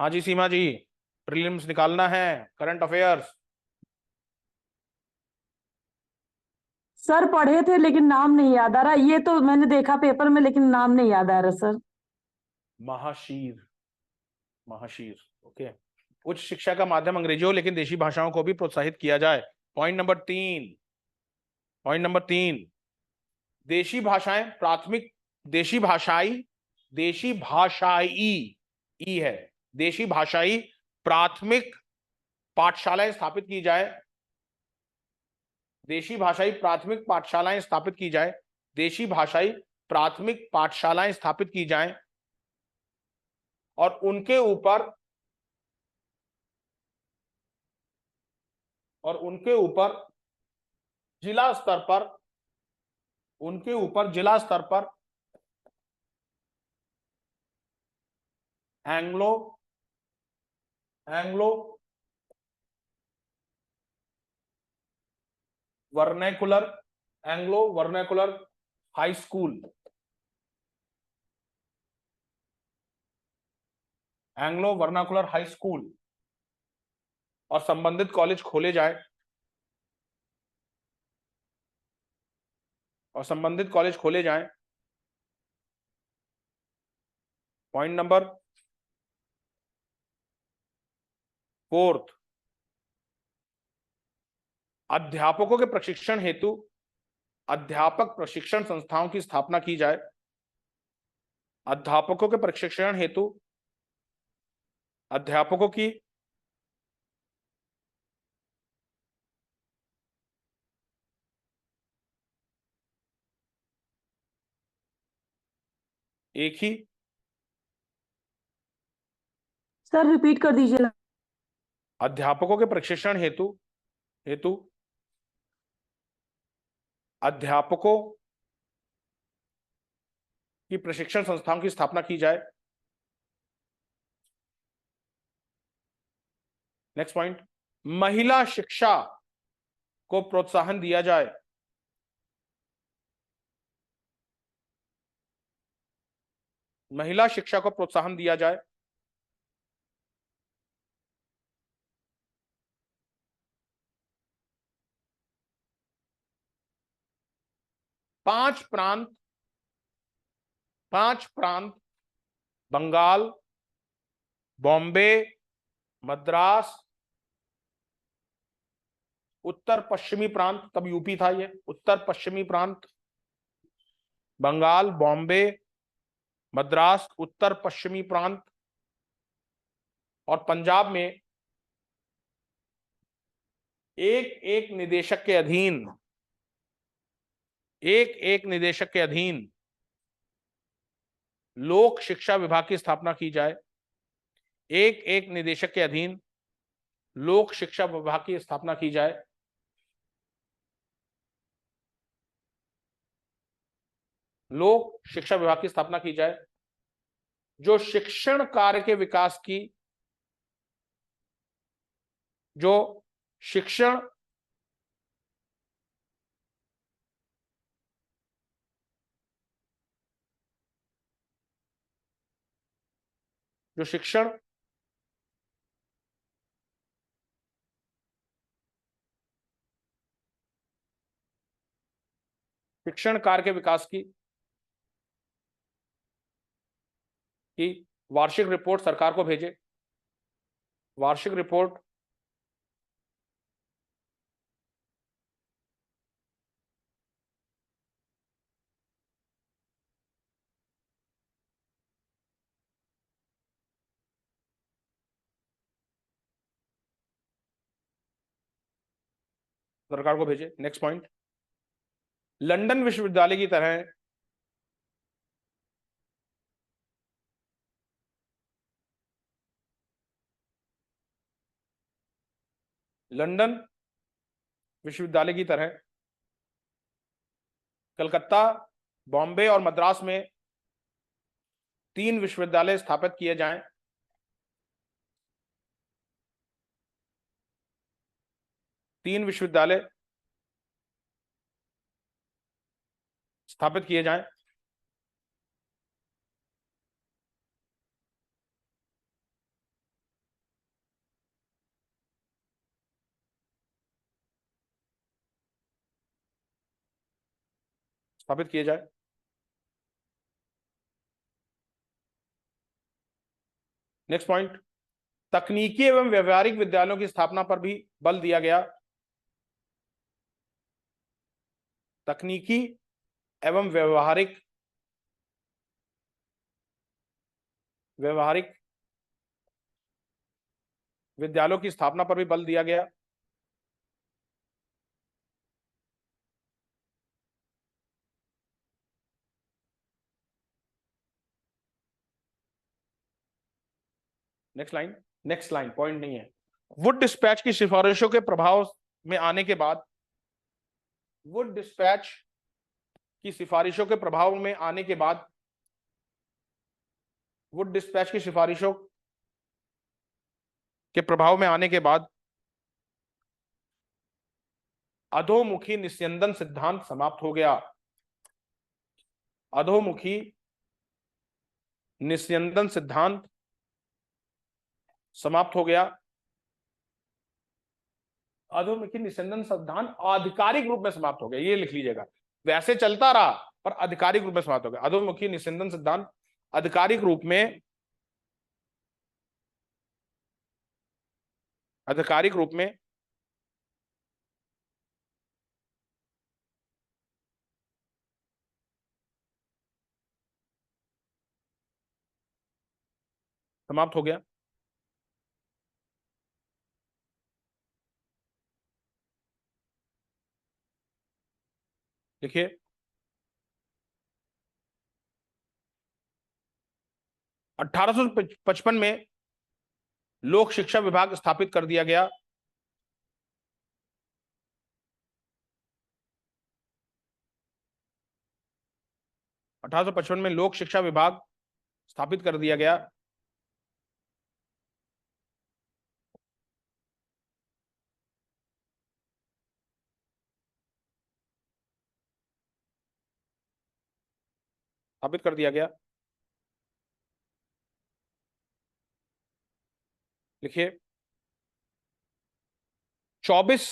हाँ जी सीमा जी, प्रीलिम्स निकालना है, करंट अफेयर्स। सर पढ़े थे लेकिन नाम नहीं याद आ रहा, ये तो मैंने देखा पेपर में लेकिन नाम नहीं याद आ रहा सर। महाशीर, महाशीर, ओके। उच्च शिक्षा का माध्यम अंग्रेजी हो लेकिन देशी भाषाओं को भी प्रोत्साहित किया जाए। पॉइंट नंबर 3, पॉइंट नंबर 3, देशी भाषाएं प्राथमिक, देशी भाषाई, देशी भाषाई ई है, देशी भाषाई प्राथमिक पाठशालाएं स्थापित की जाए, देशी भाषाई प्राथमिक पाठशालाएं स्थापित की जाए, देशी भाषाई प्राथमिक पाठशालाएं स्थापित की जाएं और उनके ऊपर, और उनके ऊपर जिला स्तर पर, उनके ऊपर जिला स्तर पर Anglo, Anglo vernacular, Anglo vernacular high school, Anglo vernacular high school और संबंधित कॉलेज खोले जाए, और संबंधित कॉलेज खोले जाएं। पॉइंट नंबर 4, अध्यापकों के प्रशिक्षण हेतु अध्यापक प्रशिक्षण संस्थाओं की स्थापना की जाए, अध्यापकों के प्रशिक्षण हेतु अध्यापकों की एक ही, सर रिपीट कर दीजिए। अध्यापकों के प्रशिक्षण हेतु, हेतु अध्यापकों की प्रशिक्षण संस्थाओं की स्थापना की जाए। नेक्स्ट पॉइंट, महिला शिक्षा को प्रोत्साहन दिया जाए, महिला शिक्षा को प्रोत्साहन दिया जाए। पांच प्रांत, पांच प्रांत बंगाल, बॉम्बे, मद्रास, उत्तर पश्चिमी प्रांत, तब यूपी था ये, उत्तर पश्चिमी प्रांत बंगाल, बॉम्बे, मद्रास, उत्तर पश्चिमी प्रांत और पंजाब में एक एक निदेशक के अधीन, एक एक निदेशक के अधीन लोक शिक्षा विभाग की स्थापना की जाए, एक एक निदेशक के अधीन लोक शिक्षा विभाग की स्थापना की जाए। लोक शिक्षा विभाग की स्थापना की जाए जो शिक्षण कार्य के विकास की, जो शिक्षण, जो शिक्षण शिक्षण कार्य के विकास की वार्षिक रिपोर्ट सरकार को भेजे, वार्षिक रिपोर्ट सरकार को भेजे। नेक्स्ट पॉइंट, लंदन विश्वविद्यालय की तरह लंदन विश्वविद्यालय की तरह कलकत्ता, बॉम्बे और मद्रास में 3 विश्वविद्यालय स्थापित किए जाएं, 3 विश्वविद्यालय स्थापित किए जाएं। स्थापित किए जाए। नेक्स्ट पॉइंट, तकनीकी एवं व्यवहारिक विद्यालयों की स्थापना पर भी बल दिया गया। तकनीकी एवं व्यवहारिक विद्यालयों की स्थापना पर भी बल दिया गया। नेक्स्ट लाइन पॉइंट नहीं है। वुड डिस्पैच की सिफारिशों के प्रभाव में आने के बाद, वुड डिस्पैच की सिफारिशों के प्रभाव में आने के बाद, वुड डिस्पैच की सिफारिशों के प्रभाव में आने के बाद अधोमुखी निस्यंदन सिद्धांत समाप्त हो गया। अधोमुखी निस्यंदन सिद्धांत समाप्त हो गया। अधोमुखी निस्यंदन सिद्धांत आधिकारिक रूप में समाप्त हो गया, ये लिख लीजिएगा। वैसे चलता रहा पर आधिकारिक रूप में समाप्त हो गया। अधोमुखी निस्यंदन सिद्धांत आधिकारिक रूप में समाप्त हो गया। देखिए 1855 में लोक शिक्षा विभाग स्थापित कर दिया गया। 1855 में लोक शिक्षा विभाग स्थापित कर दिया गया। स्थापित कर दिया गया। लिखिए 24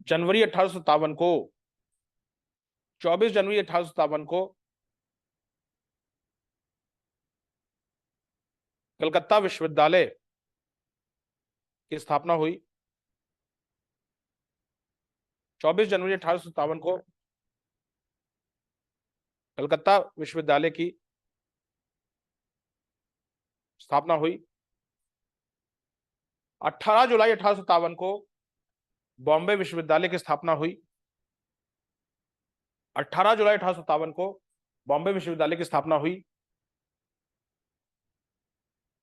जनवरी 1857 को 24 जनवरी 1857 को कलकत्ता विश्वविद्यालय की स्थापना हुई। 24 जनवरी 1857 को कलकत्ता विश्वविद्यालय की स्थापना हुई। 18 जुलाई 1857 को बॉम्बे विश्वविद्यालय की स्थापना हुई। 18 जुलाई 1857 को बॉम्बे विश्वविद्यालय की स्थापना हुई।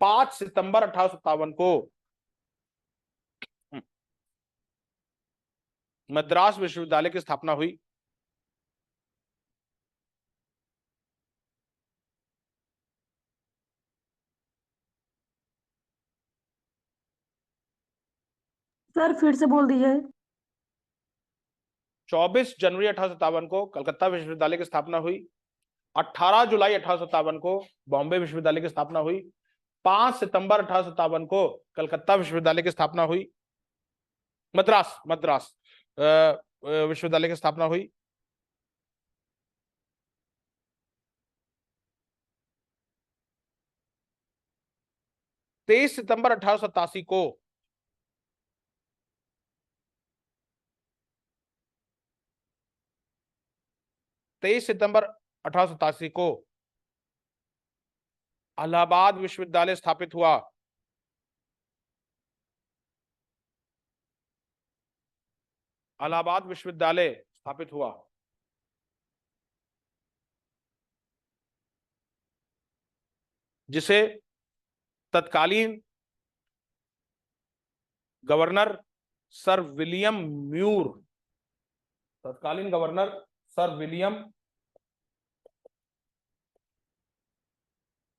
5 सितंबर 1857 को मद्रास विश्वविद्यालय की स्थापना हुई। सर फिर से बोल दीजिए। 24 जनवरी 1857 को कलकत्ता विश्वविद्यालय की स्थापना हुई। 18 जुलाई 1857 को बॉम्बे विश्वविद्यालय की स्थापना हुई। 5 सितंबर 1857 को कलकत्ता विश्वविद्यालय की स्थापना हुई। मद्रास विश्वविद्यालय की स्थापना हुई। तेईस सितंबर 1887 को इलाहाबाद विश्वविद्यालय स्थापित हुआ। इलाहाबाद विश्वविद्यालय स्थापित हुआ। जिसे तत्कालीन गवर्नर सर विलियम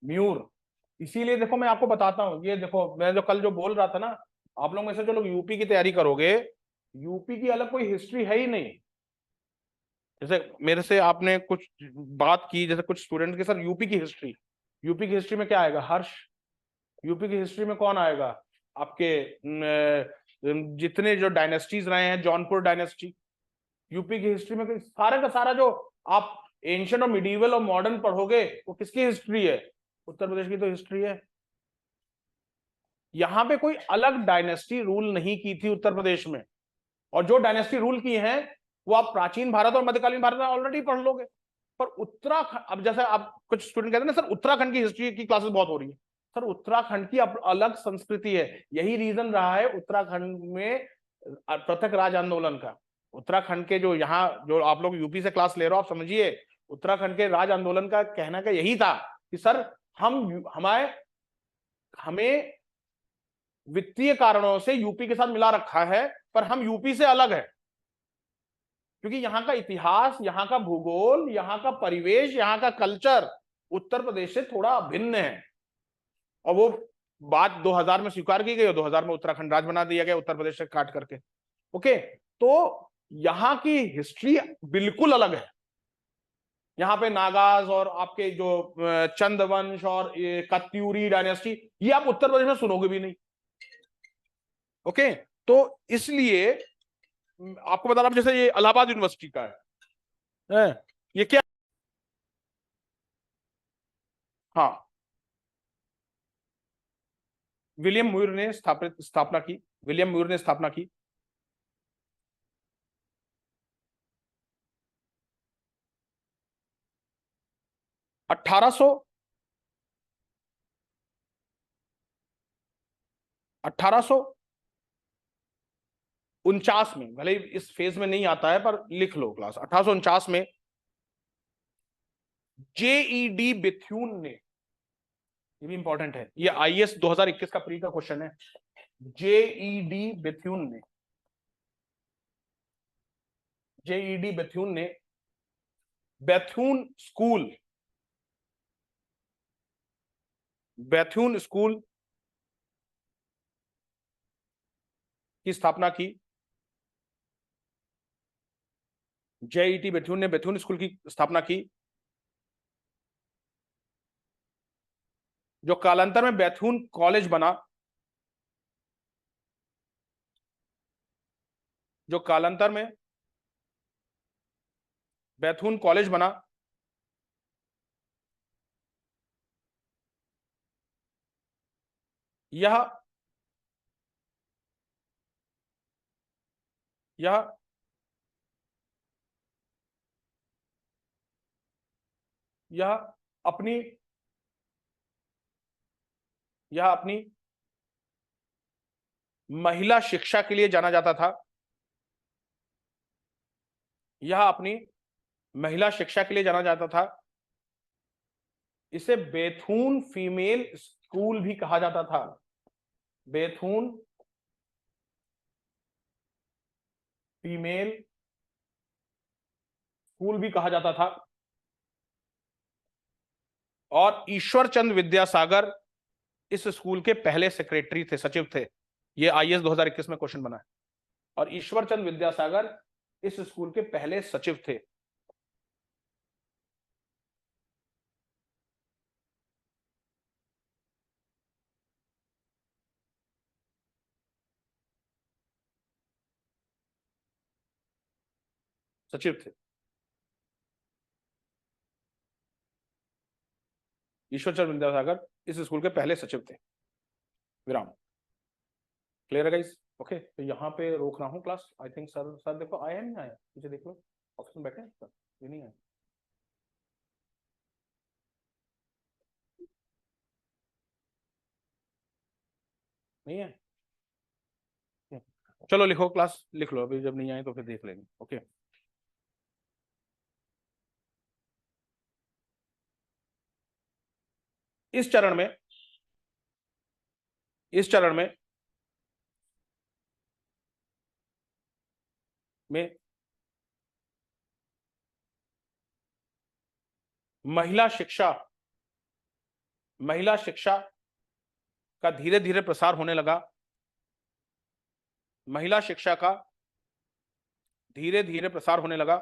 म्यूर, इसीलिए देखो मैं आपको बताता हूं, ये देखो मैं जो कल जो बोल रहा था ना, आप लोग में से जो लोग यूपी की तैयारी करोगे, यूपी की अलग कोई हिस्ट्री है ही नहीं। जैसे मेरे से आपने कुछ बात की, जैसे कुछ स्टूडेंट के सर यूपी की हिस्ट्री में क्या आएगा? हर्ष। यूपी की हिस्ट्री में कौन आएगा? आपके जितने जो डायनेस्टीज रहे हैं, जौनपुर डायनेस्टी, यूपी की हिस्ट्री में सारा का सारा जो आप एंशियंट और मिडिवल और मॉडर्न पढ़ोगे वो किसकी हिस्ट्री है? उत्तर प्रदेश की तो हिस्ट्री है। यहां पे कोई अलग डायनेस्टी रूल नहीं की थी उत्तर प्रदेश में, और जो डायनेस्टी रूल की है वो आप प्राचीन भारत और मध्यकालीन भारत में ऑलरेडी पढ़ लोगे। पर उत्तराखंड, अब जैसे आप कुछ स्टूडेंट कहते हैं ना सर उत्तराखंड की हिस्ट्री की क्लासेस बहुत हो रही है, सर उत्तराखंड की अलग संस्कृति है। यही रीजन रहा है उत्तराखंड में पृथक राज आंदोलन का। उत्तराखंड के जो यहाँ जो आप लोग यूपी से क्लास ले रहे हो, आप समझिए उत्तराखंड के राज आंदोलन का कहना का यही था कि सर हमें वित्तीय कारणों से यूपी के साथ मिला रखा है, पर हम यूपी से अलग है, क्योंकि यहाँ का इतिहास, यहाँ का भूगोल, यहाँ का परिवेश, यहाँ का कल्चर उत्तर प्रदेश से थोड़ा भिन्न है। और वो बात 2000 में स्वीकार की गई और 2000 में उत्तराखंड राज्य बना दिया गया उत्तर प्रदेश से काट करके। ओके, तो यहाँ की हिस्ट्री बिल्कुल अलग है। यहाँ पे नागाज और आपके जो चंदवंश और कत्यूरी डायनेस्टी, ये आप उत्तर प्रदेश में सुनोगे भी नहीं। ओके, तो इसलिए आपको बता रहा हूं, जैसे ये इलाहाबाद यूनिवर्सिटी का है, ये क्या, हाँ, विलियम म्यूर ने स्थापना की। विलियम म्यूर ने स्थापना की। अठारह सौ 1949 में, भले ही इस फेज में नहीं आता है पर लिख लो क्लास, 1849 में जेईडी बेथ्यून ने, ये भी इंपॉर्टेंट है, ये आईएएस 2021 का प्री का क्वेश्चन है। जेईडी बेथ्यून ने, जेईडी बेथ्यून ने बेथ्यून स्कूल, बेथ्यून स्कूल की स्थापना की। जेईटी बेथ्यून ने बेथ्यून स्कूल की स्थापना की, जो कालांतर में बेथून कॉलेज बना, जो कालांतर में बेथून कॉलेज बना। यह यह यह अपनी यह अपनी महिला शिक्षा के लिए जाना जाता था। यह अपनी महिला शिक्षा के लिए जाना जाता था। इसे बेथून फीमेल स्कूल भी कहा जाता था। बेथून फीमेल स्कूल भी कहा जाता था। और ईश्वर चंद्र विद्यासागर इस स्कूल के पहले सेक्रेटरी थे, सचिव थे। ये आईएएस 2021 में क्वेश्चन बना है। और ईश्वर चंद्र विद्यासागर इस स्कूल के पहले सचिव थे। सचिव थे ईश्वर चंद्र विद्यासागर, इस स्कूल के पहले सचिव थे। विराम। क्लियर है गाइस? ओके, तो यहाँ पे रोक रहा हूँ क्लास। आई थिंक सर देखो आया नहीं आया, पीछे देख लो, ऑफिस में बैठे हैं सर, ये नहीं आया। नहीं है? चलो लिखो क्लास, लिख लो, अभी जब नहीं आए तो फिर देख लेंगे। ओके, इस चरण में में महिला शिक्षा का धीरे धीरे प्रसार होने लगा। महिला शिक्षा का धीरे धीरे प्रसार होने लगा।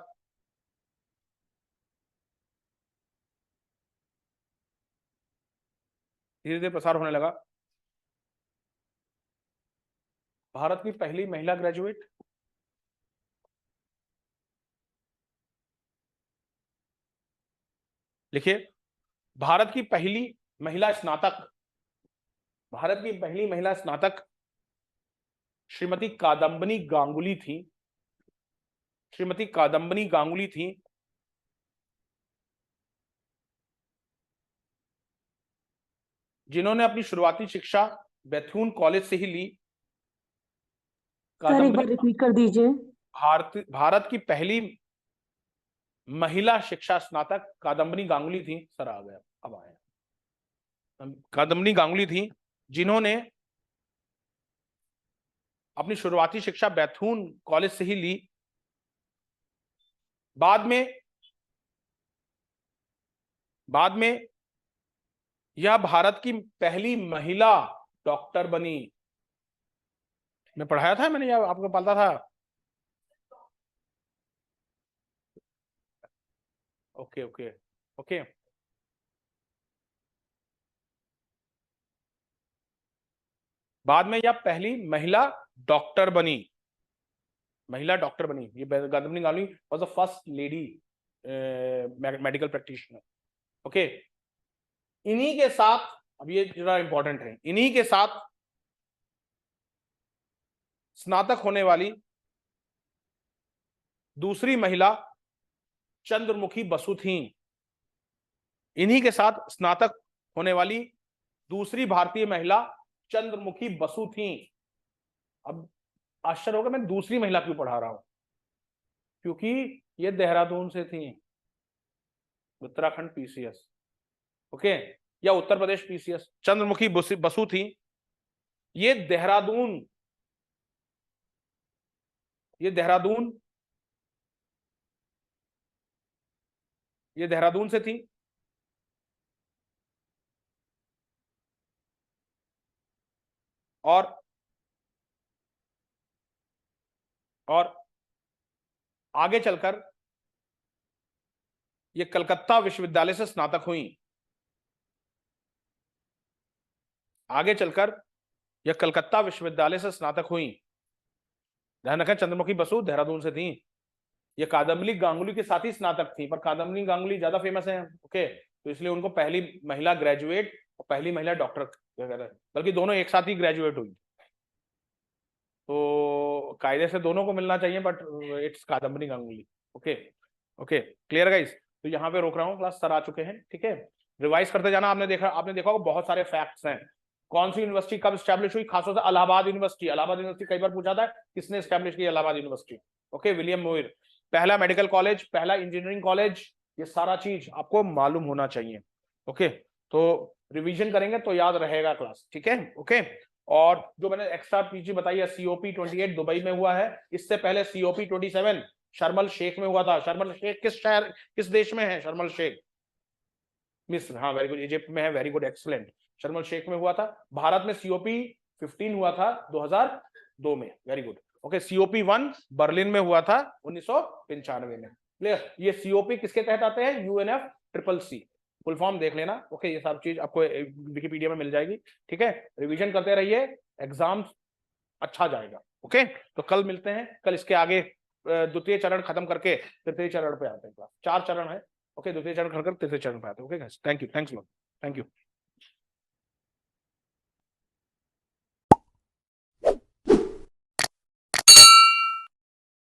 धीरे धीरे प्रसार होने लगा। भारत की पहली महिला ग्रेजुएट, लिखिए, भारत की पहली महिला स्नातक, भारत की पहली महिला स्नातक श्रीमती कादम्बनी गांगुली थी, श्रीमती कादम्बनी गांगुली थी, जिन्होंने अपनी शुरुआती शिक्षा बैथून कॉलेज से ही ली। सर एक बार कादम्बनी रिपीट कर दीजिए। भारत की पहली महिला शिक्षा स्नातक कादम्बनी गांगुली थी। सर आ गया, अब आया। कादम्बनी गांगुली थी जिन्होंने अपनी शुरुआती शिक्षा बैथून कॉलेज से ही ली। बाद में यह भारत की पहली महिला डॉक्टर बनी। मैं पढ़ाया था, मैंने यह आपको पता था। Okay okay okay. बाद में यह पहली महिला डॉक्टर बनी, महिला डॉक्टर बनी। ये Kadambini Ganguly was the first lady medical practitioner. Okay, इन्हीं के साथ, अब ये जरा इंपॉर्टेंट है, इन्हीं के साथ स्नातक होने वाली दूसरी महिला चंद्रमुखी बसु थी। इन्हीं के साथ स्नातक होने वाली दूसरी भारतीय महिला चंद्रमुखी बसु थी। अब आश्चर्य होगा मैं दूसरी महिला क्यों पढ़ा रहा हूं, क्योंकि ये देहरादून से थी, उत्तराखंड पीसीएस, ओके, या उत्तर प्रदेश पीसीएस। चंद्रमुखी बसु थी, ये देहरादून, ये देहरादून, ये देहरादून से थी। और आगे चलकर ये कलकत्ता विश्वविद्यालय से स्नातक हुई। आगे चलकर यह कलकत्ता विश्वविद्यालय से स्नातक हुई। ध्यान रखें, चंद्रमुखी बसु देहरादून से थी। ये कादम्बनी गांगुली के साथ ही स्नातक थी, पर कादम्बनी गांगुली ज्यादा फेमस है, ओके, तो इसलिए उनको पहली महिला ग्रेजुएट और पहली महिला डॉक्टर, बल्कि दोनों एक साथ ही ग्रेजुएट हुई। तो कायदे से दोनों को मिलना चाहिए, but it's Kadambini Ganguly. Okay okay, clear guys? तो यहाँ पे रोक रहा हूँ, क्लास सर आ चुके हैं, ठीक है। रिवाइज करते जाना। आपने देखा होगा बहुत सारे फैक्ट्स हैं। कौन सी यूनिवर्सिटी कब स्टैब्लिश हुई, खासतौर से इलाहाबाद यूनिवर्सिटी। इलाहाबाद यूनिवर्सिटी कई बार पूछा था किसने स्टैब्लिश की इलाहाबाद यूनिवर्सिटी, ओके, विलियम मोइर। पहला मेडिकल कॉलेज, पहला इंजीनियरिंग कॉलेज, ये सारा चीज आपको मालूम होना चाहिए, ओके। तो रिवीजन करेंगे तो याद रहेगा क्लास, ठीक है, ओके। और जो मैंने एक्स्ट्रा पीजी बताई है, COP 28 दुबई में हुआ है। इससे पहले COP 27 शर्मल शेख में हुआ था। शर्मल शेख किस शहर, किस देश में है शर्मल शेख? मिस्र, हाँ, वेरी गुड, इजिप्ट में है, वेरी गुड, एक्सलेंट। शर्मल शेख में हुआ था। भारत में COP 15 हुआ था 2002 में, very good, okay. COP 1 Berlin में हुआ था 1995 में, क्लियर। ये COP किसके तहत आते हैं? UNFCCC, फुल फॉर्म देख लेना, ओके। ये सब चीज आपको विकिपीडिया में मिल जाएगी, ठीक है। रिवीजन करते रहिए, एग्जाम अच्छा जाएगा, ओके। तो कल मिलते हैं, कल इसके आगे द्वितीय चरण खत्म करके तृतीय चरण पे आते हैं। क्लास 4 चरण है, ओके। द्वितीय चरण खत्म कर तृतीय चरण पे आते हैं, okay. Thank you, thanks lot, thank you.